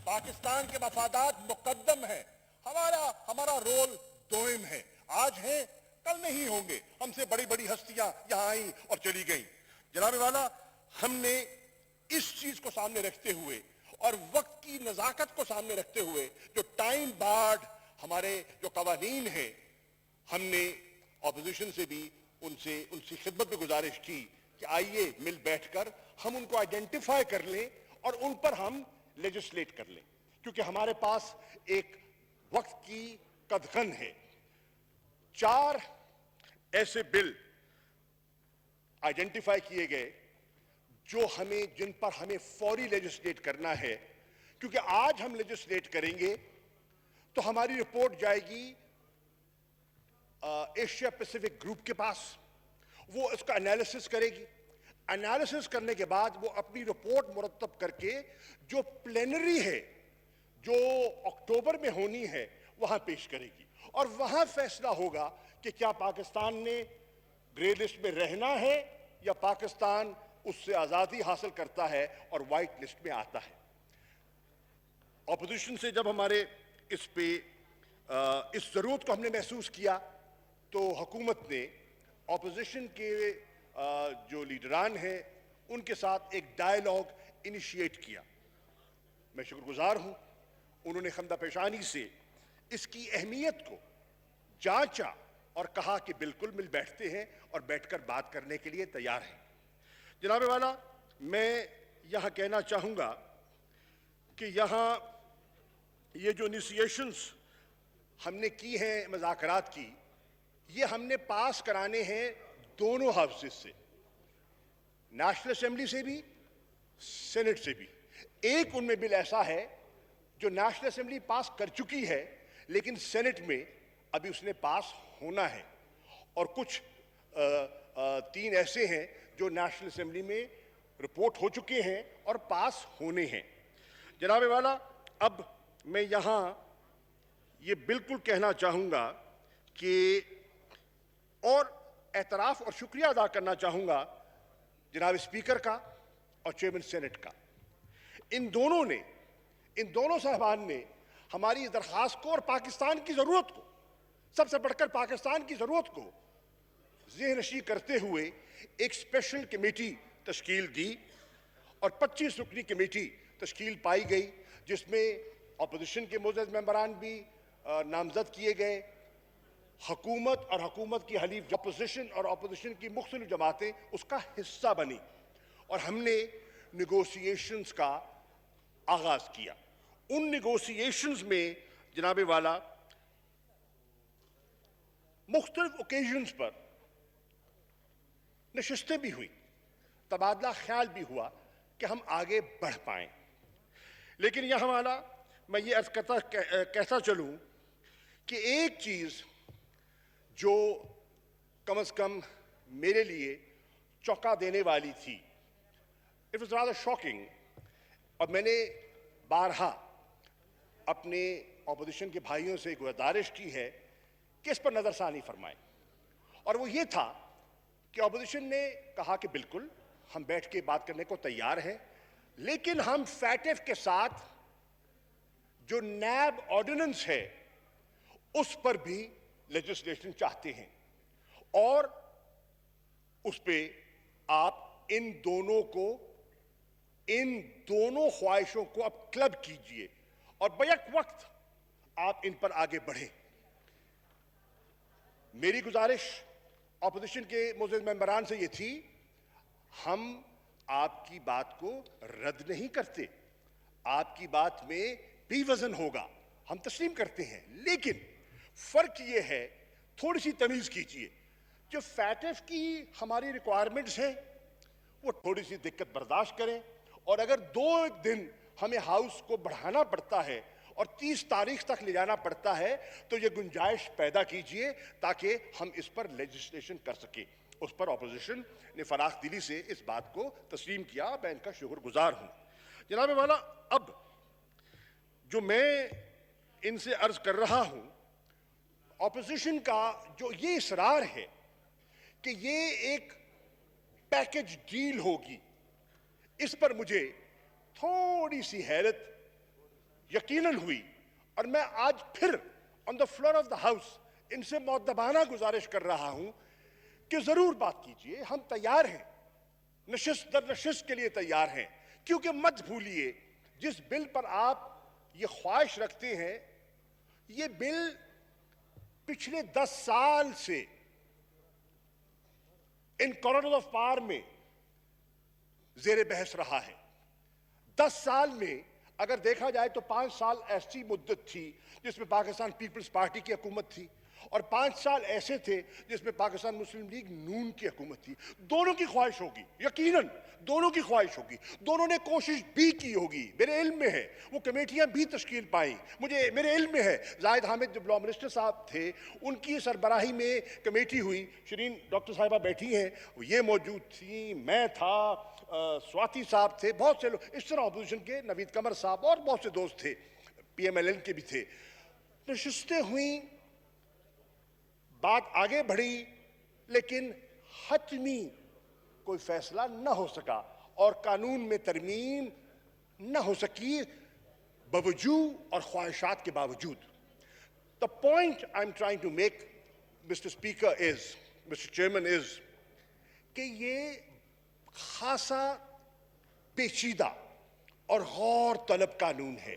پاکستان کے مفادات مقدم ہیں، ہمارا رول دوئم ہے، آج ہیں کل نہیں ہوں گے، ہم سے بڑی بڑی ہستیاں یہاں آئیں اور چلی گئیں۔ جناب والا، ہم نے اس چیز کو سامنے رکھتے ہوئے اور وقت کی نزاکت کو سامنے رکھتے ہوئے جو ٹائم بارڈ ہمارے جو قوانین ہیں، ہم نے اپوزیشن سے بھی ان سے خدمت میں گزارش کی کہ آئیے مل بیٹھ کر ہم ان کو آئیڈینٹیفائی کر لیں اور ان پر ہم لیجسلیٹ کر لیں، کیونکہ ہمارے پاس ایک وقت کی قدغن ہے۔ 4 ایسے بل آئیڈینٹیفائی کیے گئے جن پر ہمیں فوری لیجسلیٹ کرنا ہے، کیونکہ آج ہم لیجسلیٹ کریں گے تو ہماری رپورٹ جائے گی ایشیا پیسیفک گروپ کے پاس، وہ اس کا انالیسس کرے گی، انالیسس کرنے کے بعد وہ اپنی رپورٹ مرتب کر کے جو پلینری ہے جو اکتوبر میں ہونی ہے وہاں پیش کرے گی، اور وہاں فیصلہ ہوگا کہ کیا پاکستان نے گرے لسٹ میں رہنا ہے یا پاکستان اس سے آزادی حاصل کرتا ہے اور وائٹ لسٹ میں آتا ہے۔ اپوزیشن سے جب ہمارے اس ضرورت کو ہم نے محسوس کیا تو حکومت نے اپوزیشن کے جو لیڈران ہیں ان کے ساتھ ایک ڈائیلاگ انیشیٹ کیا۔ میں شکر گزار ہوں، انہوں نے خندہ پیشانی سے اس کی اہمیت کو جانچا اور کہا کہ بالکل مل بیٹھتے ہیں اور بیٹھ کر بات کرنے کے لیے تیار ہیں۔ جناب والا، میں یہاں کہنا چاہوں گا کہ یہاں یہ جو انیشیشنز ہم نے کی ہیں مذاکرات کی، یہ ہم نے پاس کرانے ہیں دونوں ہاؤسز سے، نیشنل اسمبلی سے بھی، سینٹ سے بھی۔ ایک ان میں بل ایسا ہے جو نیشنل اسمبلی پاس کر چکی ہے لیکن سینٹ میں ابھی اس نے پاس ہونا ہے، اور کچھ 3 ایسے ہیں جو نیشنل اسمبلی میں رپورٹ ہو چکے ہیں اور پاس ہونے ہیں۔ جناب والا، اب میں یہاں یہ بالکل کہنا چاہوں گا کہ اور اعتراف اور شکریہ ادا کرنا چاہوں گا جناب اسپیکر کا اور چیئرمین سینٹ کا۔ ان دونوں صاحبان نے ہماری درخواست کو اور پاکستان کی ضرورت کو، سب سے بڑھ کر پاکستان کی ضرورت کو ذہن نشی کرتے ہوئے ایک اسپیشل کمیٹی تشکیل دی اور 25 رکنی کمیٹی تشکیل پائی گئی، جس میں اپوزیشن کے معزز ممبران بھی نامزد کیے گئے، حکومت اور حکومت کی حلیف اپوزیشن اور اپوزیشن کی مختلف جماعتیں اس کا حصہ بنی، اور ہم نے نیگوسیشنز کا آغاز کیا۔ ان نیگوسیشنز میں جناب والا مختلف اوکیزنز پر نشستیں بھی ہوئی، تبادلہ خیال بھی ہوا کہ ہم آگے بڑھ پائیں، لیکن یہاں والا میں یہ عرض کہتا چلوں کہ ایک چیز جو کم از کم میرے لیے چونکا دینے والی تھی، it was rather shocking، اور میں نے بارہا اپنے اپوزیشن کے بھائیوں سے گزارش کی ہے کہ اس پر نظر ثانی فرمائیں، اور وہ یہ تھا کہ اپوزیشن نے کہا کہ بالکل ہم بیٹھ کے بات کرنے کو تیار ہیں، لیکن ہم فیٹف کے ساتھ جو نیب آرڈیننس ہے اس پر بھی لیجسلیشن چاہتے ہیں، اور اس پہ آپ ان دونوں خواہشوں کو اب کلب کیجئے اور بیک وقت آپ ان پر آگے بڑھیں۔ میری گزارش اپوزیشن کے معزز ممبران سے یہ تھی، ہم آپ کی بات کو رد نہیں کرتے، آپ کی بات میں بھی وزن ہوگا، ہم تسلیم کرتے ہیں، لیکن فرق یہ ہے، تھوڑی سی تمیز کیجئے، جو فیٹف کی ہماری ریکوائرمنٹس ہیں وہ تھوڑی سی دقت برداشت کریں، اور اگر 2 دن ہمیں ہاؤس کو بڑھانا پڑتا ہے اور 30 تاریخ تک لے جانا پڑتا ہے تو یہ گنجائش پیدا کیجئے تاکہ ہم اس پر لیجسلیشن کر سکیں۔ اس پر اپوزیشن نے فراخ دلی سے اس بات کو تسلیم کیا، میں ان کا شکر گزار ہوں۔ جناب والا، اب جو میں ان سے عرض کر رہا ہوں، اپوزیشن کا جو یہ اصرار ہے کہ یہ ایک پیکج ڈیل ہوگی، اس پر مجھے تھوڑی سی حیرت یقیناً ہوئی، اور میں آج پھر on the floor of the house ان سے مؤدبانہ گزارش کر رہا ہوں کہ ضرور بات کیجئے، ہم تیار ہیں، نشست در نشست کے لیے تیار ہیں، کیونکہ مت بھولیے جس بل پر آپ یہ خواہش رکھتے ہیں، یہ بل پچھلے 10 سال سے ان کارنرز آف پاور میں زیر بحث رہا ہے۔ 10 سال میں اگر دیکھا جائے تو 5 سال ایسی مدت تھی جس میں پاکستان پیپلز پارٹی کی حکومت تھی، اور 5 سال ایسے تھے جس میں پاکستان مسلم لیگ نون کی حکومت تھی۔ دونوں کی خواہش ہوگی، یقیناً دونوں کی خواہش ہوگی، دونوں نے کوشش بھی کی ہوگی، میرے علم میں ہے، وہ کمیٹیاں بھی تشکیل پائیں، میرے علم میں ہے، زاہد حامد جب لا منسٹر صاحب تھے ان کی سربراہی میں کمیٹی ہوئی، شرین ڈاکٹر صاحبہ بیٹھی ہیں، یہ موجود تھیں، میں تھا، سواتی صاحب تھے، بہت سے لوگ اس طرح اپوزیشن کے، نوید قمر صاحب اور بہت سے دوست تھے، پی ایم ایل این کے بھی تھے، نشستیں ہوئیں، بات آگے بڑھی، لیکن حتمی کوئی فیصلہ نہ ہو سکا اور قانون میں ترمیم نہ ہو سکی باوجود اور خواہشات کے باوجود۔ The point I'm trying to make, Mr. Speaker, Mr. Chairman, is کہ یہ خاصا پیچیدہ اور غور طلب قانون ہے،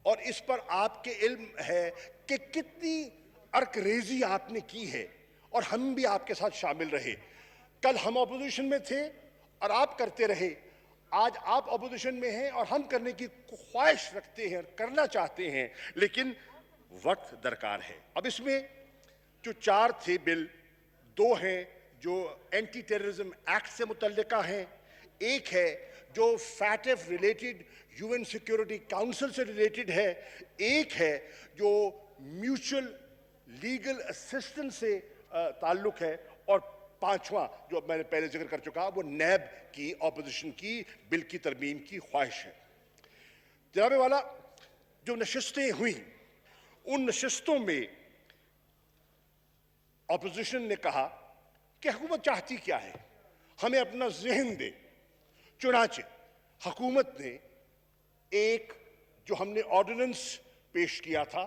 اور اس پر آپ کے علم ہے کہ کتنی ارک ریزی آپ نے کی ہے، اور ہم بھی آپ کے ساتھ شامل رہے۔ کل ہم اپوزیشن میں تھے اور آپ کرتے رہے، آج آپ اپوزیشن میں ہیں اور ہم کرنے کی خواہش رکھتے ہیں اور کرنا چاہتے ہیں، لیکن وقت درکار ہے۔ اب اس میں جو 4 تھے بل، 2 ہیں جو اینٹی ٹیررزم ایکٹ سے متعلقہ ہیں، ایک ہے جو FATF related UN security council سے ریلیٹڈ ہے، ایک ہے جو میوچل لیگل اسسٹنس سے تعلق ہے، اور 5واں جو میں نے پہلے ذکر کر چکا وہ نیب کی اپوزیشن کی بل کی ترمیم کی خواہش ہے۔ جناب والا، جو نشستیں ہوئیں ان نشستوں میں اپوزیشن نے کہا کہ حکومت چاہتی کیا ہے، ہمیں اپنا ذہن دے۔ چنانچہ حکومت نے ایک جو ہم نے آرڈیننس پیش کیا تھا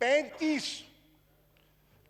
35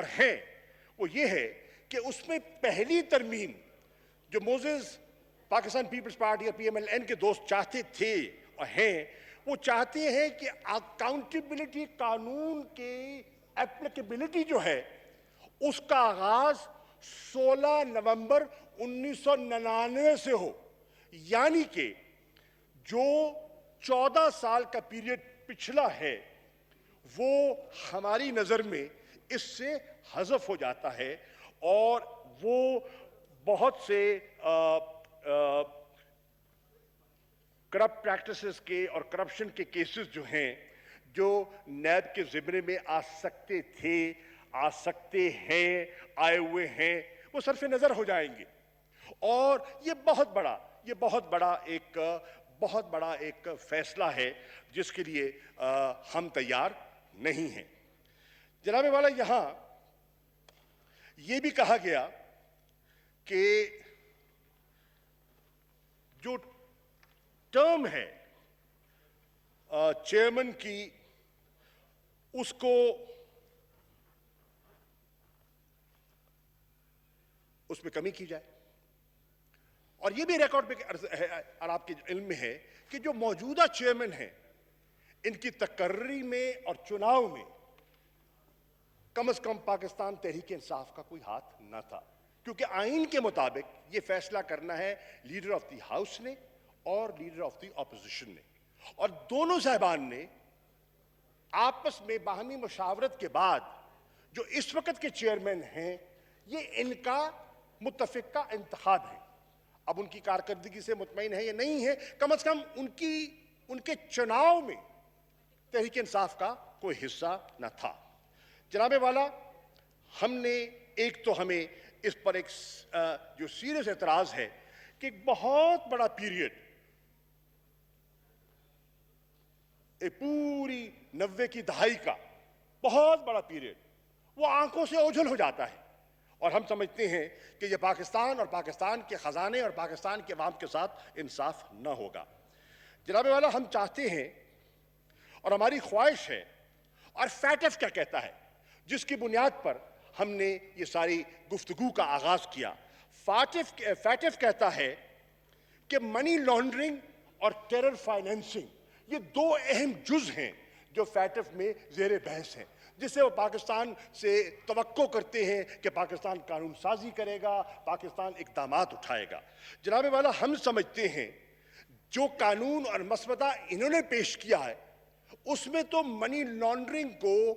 اور ہیں وہ یہ ہے کہ اس میں پہلی ترمیم جو موزز پاکستان پیپلز پارٹی اور PMLN کے دوست چاہتے تھے اور ہیں، وہ چاہتے ہیں کہ اکاؤنٹیبلٹی قانون کی اپلیکیبلٹی جو ہے اس کا آغاز 16 نومبر 1999 سے ہو، یعنی کہ جو 14 سال کا پیریڈ پچھلا ہے وہ ہماری نظر میں اس سے حذف ہو جاتا ہے، اور وہ بہت سے کرپٹ پریکٹسز کے اور کرپشن کے کیسز جو ہیں جو نیب کے زمرے میں آ سکتے تھے، آ سکتے ہیں، آئے ہوئے ہیں، وہ صرف نظر ہو جائیں گے، اور یہ بہت بڑا ایک فیصلہ ہے جس کے لیے ہم تیار نہیں ہیں۔ جناب والا، یہاں یہ بھی کہا گیا کہ جو ٹرم ہے چیئرمین کی اس کو اس میں کمی کی جائے، اور یہ بھی ریکارڈ پہ اور آپ کے علم میں ہے کہ جو موجودہ چیئرمین ہیں ان کی تقرری میں اور چناؤ میں کم از کم پاکستان تحریک انصاف کا کوئی ہاتھ نہ تھا، کیونکہ آئین کے مطابق یہ فیصلہ کرنا ہے لیڈر آف دی ہاؤس نے اور لیڈر آف دی اپوزیشن نے، اور دونوں صاحبان نے آپس میں باہمی مشاورت کے بعد جو اس وقت کے چیئرمین ہیں یہ ان کا متفق کا انتخاب ہے۔ اب ان کی کارکردگی سے مطمئن ہے یا نہیں ہے، کم از کم ان کے چناؤ میں تحریک انصاف کا کوئی حصہ نہ تھا۔ جناب والا، ہم نے ایک تو ہمیں اس پر ایک جو سیریس اعتراض ہے کہ ایک بہت بڑا پیریڈ، ایک پوری 90 کی دہائی کا بہت بڑا پیریڈ وہ آنکھوں سے اوجھل ہو جاتا ہے، اور ہم سمجھتے ہیں کہ یہ پاکستان اور پاکستان کے خزانے اور پاکستان کے عوام کے ساتھ انصاف نہ ہوگا۔ جناب والا، ہم چاہتے ہیں اور ہماری خواہش ہے، اور فیٹف کیا کہتا ہے جس کی بنیاد پر ہم نے یہ ساری گفتگو کا آغاز کیا، فیٹف کہتا ہے کہ منی لانڈرنگ اور ٹیرر فائنینسنگ یہ دو اہم جز ہیں جو فیٹف میں زیر بحث ہیں، جس سے وہ پاکستان سے توقع کرتے ہیں کہ پاکستان قانون سازی کرے گا، پاکستان اقدامات اٹھائے گا۔ جناب والا، ہم سمجھتے ہیں جو قانون اور مسودہ انہوں نے پیش کیا ہے اس میں تو منی لانڈرنگ کو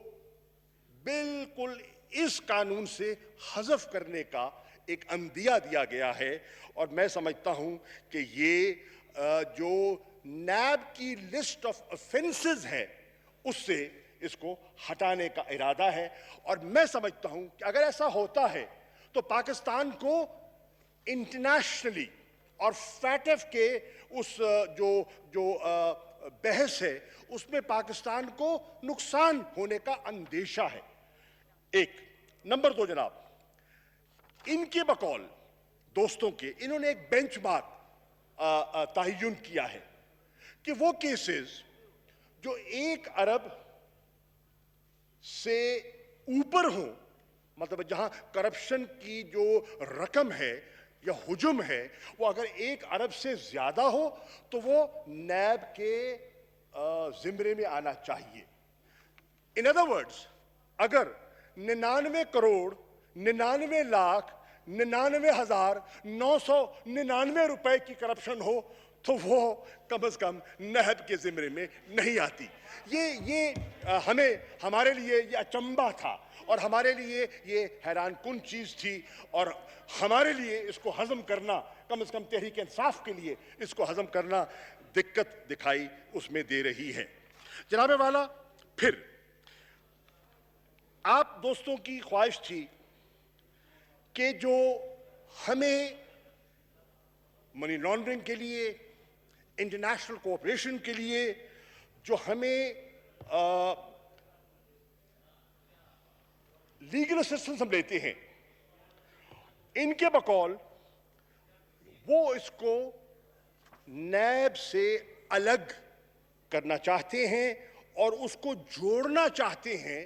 بالکل اس قانون سے حذف کرنے کا ایک عندیہ دیا گیا ہے، اور میں سمجھتا ہوں کہ یہ جو نیب کی لسٹ آف افینسز ہے اس سے اس کو ہٹانے کا ارادہ ہے، اور میں سمجھتا ہوں کہ اگر ایسا ہوتا ہے تو پاکستان کو انٹرنیشنلی اور فیٹف کے اس جو بحث ہے اس میں پاکستان کو نقصان ہونے کا اندیشہ ہے۔ ایک نمبر دو، جناب ان کے بقول دوستوں کے انہوں نے ایک بینچ مارک تعین کیا ہے کہ وہ کیسز جو 1 ارب سے اوپر ہوں، مطلب جہاں کرپشن کی جو رقم ہے یا حجم ہے وہ اگر 1 ارب سے زیادہ ہو تو وہ نیب کے زمرے میں آنا چاہیے۔ ان ادر ورڈز، اگر 99 کروڑ 99 لاکھ 99,999 روپے کی کرپشن ہو تو وہ کم از کم نیب کے زمرے میں نہیں آتی۔ یہ ہمارے لیے یہ اچنبھا تھا، اور ہمارے لیے یہ حیران کن چیز تھی، اور ہمارے لیے اس کو ہضم کرنا، کم از کم تحریک انصاف کے لیے اس کو ہضم کرنا دقت دکھائی اس میں دے رہی ہے۔ جناب والا، پھر آپ دوستوں کی خواہش تھی کہ جو ہمیں منی لانڈرنگ کے لیے، انٹرنیشنل کوآپریشن کے لیے جو ہمیں لیگل اسسٹنس ہم لیتے ہیں، ان کے بقول وہ اس کو نیب سے الگ کرنا چاہتے ہیں اور اس کو جوڑنا چاہتے ہیں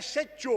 SHO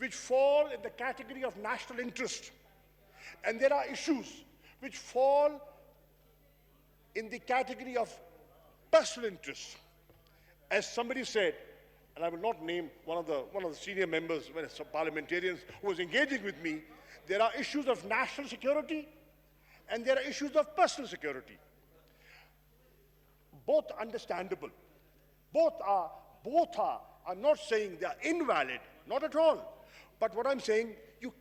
which fall in the category of national interest, and there are issues which fall in the category of personal interest. As somebody said, and I will not name one of the senior members, some parliamentarians who was engaging with me, there are issues of national security and there are issues of personal security. Both understandable. Both are, I'm not saying they are invalid, not at all. But what I'm saying, you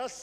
10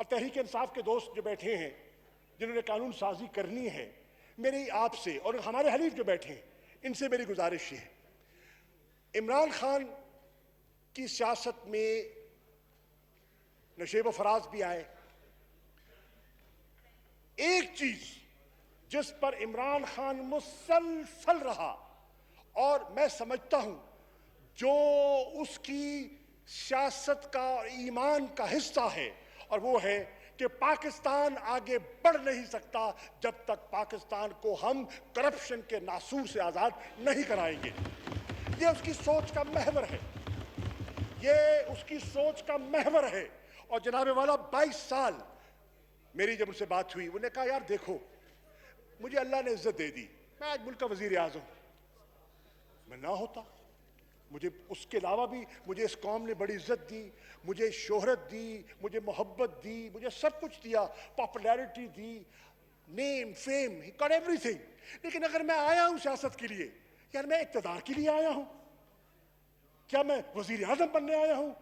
اور تحریک انصاف کے دوست جو بیٹھے ہیں جنہوں نے قانون سازی کرنی ہے، میری آپ سے اور ہمارے حلیف جو بیٹھے ہیں ان سے میری گزارش یہ ہے، عمران خان کی سیاست میں نشیب و فراز بھی آئے. ایک چیز جس پر عمران خان مسلسل رہا اور میں سمجھتا ہوں جو اس کی سیاست کا اور ایمان کا حصہ ہے، اور وہ ہے کہ پاکستان آگے بڑھ نہیں سکتا جب تک پاکستان کو ہم کرپشن کے ناسور سے آزاد نہیں کرائیں گے. یہ اس کی سوچ کا محور ہے، یہ اس کی سوچ کا محور ہے. اور جناب والا 22 سال میری جب ان سے بات ہوئی، انہوں نے کہا یار دیکھو مجھے اللہ نے عزت دے دی، میں آج ملک کا وزیر اعظم، میں نہ ہوتا مجھے اس کے علاوہ بھی مجھے اس قوم نے بڑی عزت دی، مجھے شہرت دی، مجھے محبت دی، مجھے سب کچھ دیا، popularity the, name fame, he got every thing. لیکن اگر میں آیا ہوں سیاست کے لیے، یار میں اقتدار کے لیے آیا ہوں، کیا میں وزیر اعظم بننے آیا ہوں؟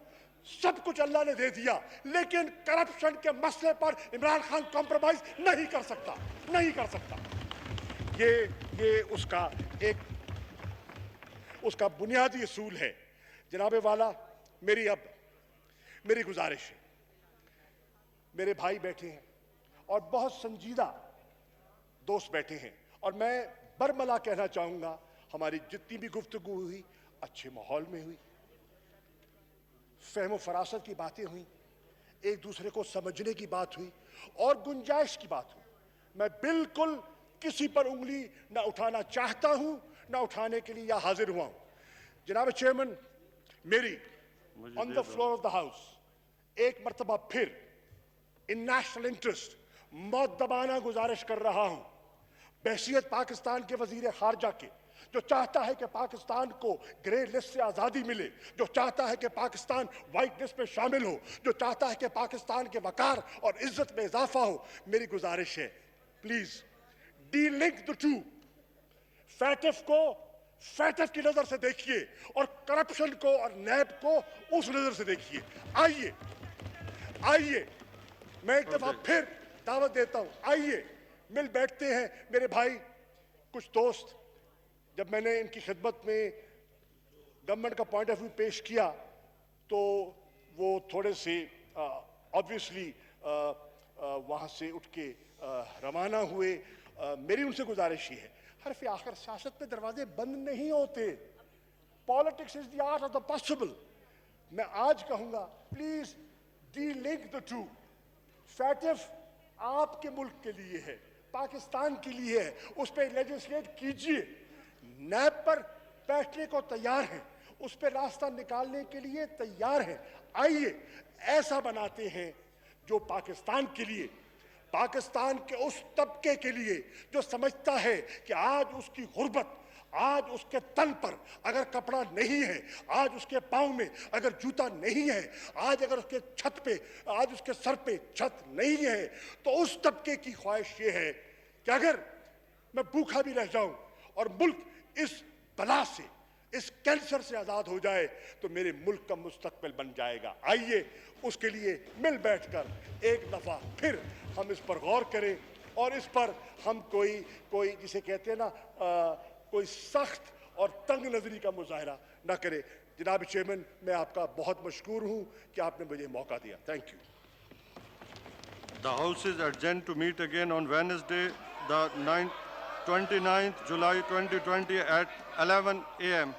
سب کچھ اللہ نے دے دیا، لیکن کرپشن کے مسئلے پر عمران خان کمپرومائز نہیں کر سکتا، نہیں کر سکتا. یہ اس کا بنیادی اصول ہے. جناب والا میری گزارش ہے، میرے بھائی بیٹھے ہیں اور بہت سنجیدہ دوست بیٹھے ہیں، اور میں برملا کہنا چاہوں گا ہماری جتنی بھی گفتگو ہوئی اچھے ماحول میں ہوئی، فہم و فراست کی باتیں ہوئیں، ایک دوسرے کو سمجھنے کی بات ہوئی اور گنجائش کی بات ہوئی. میں بالکل کسی پر انگلی نہ اٹھانا چاہتا ہوں نہ اٹھانے کے لیے یا حاضر ہوا ہوں. جناب چیئرمین، میری on the floor of the house ایک مرتبہ پھر ان نیشنل انٹرسٹ مؤدبانہ گزارش کر رہا ہوں بحیثیت پاکستان کے وزیر خارجہ کے، جو چاہتا ہے کہ پاکستان کو گرے لسٹ سے آزادی ملے، جو چاہتا ہے کہ پاکستان وائٹ لسٹ میں شامل ہو، جو چاہتا ہے کہ پاکستان کے وقار اور عزت میں اضافہ ہو. میری گزارش ہے please delink the two. FATF کو فیٹف کی نظر سے دیکھیے اور کرپشن کو اور نیب کو اس نظر سے دیکھیے. آئیے میں ایک دفعہ پھر دعوت دیتا ہوں، آئیے مل بیٹھتے ہیں. میرے بھائی کچھ دوست، جب میں نے ان کی خدمت میں گورنمنٹ کا پوائنٹ آف ویو پیش کیا تو وہ تھوڑے سے آبویسلی وہاں سے اٹھ کے روانہ ہوئے. میری ان سے گزارش یہ ہے، حرف آخر سیاست میں دروازے بند نہیں ہوتے. Politics is the art of the possible. میں آج کہوں گا please delink the two. FATF آپ کے ملک کے لیے ہے، پاکستان کے لیے ہے، اس پہ لیجسلیٹ کیجئے. نیب پر بیٹھنے کو تیار ہیں، اس پہ راستہ نکالنے کے لیے تیار ہیں. آئیے ایسا بناتے ہیں جو پاکستان کے لیے، پاکستان کے اس طبقے کے لیے جو سمجھتا ہے کہ آج اس کی غربت، آج اس کے تن پر اگر کپڑا نہیں ہے، آج اس کے پاؤں میں اگر جوتا نہیں ہے، آج اگر اس کے چھت پہ، آج اس کے سر پہ چھت نہیں ہے، تو اس طبقے کی خواہش یہ ہے کہ اگر میں بھوکا بھی رہ جاؤں اور ملک اس بلا سے، اس کینسر سے آزاد ہو جائے تو میرے ملک کا مستقبل بن جائے گا. آئیے اس کے لیے مل بیٹھ کر ایک دفعہ پھر ہم اس پر غور کریں اور اس پر ہم کوئی جسے کہتے ہیں نا کوئی سخت اور تنگ نظری کا مظاہرہ نہ کرے. جناب چیئرمین، میں آپ کا بہت مشکور ہوں کہ آپ نے مجھے موقع دیا. Thank you. The House is adjourned to meet again on Wednesday, the 29th July 2020 at 11 a.m.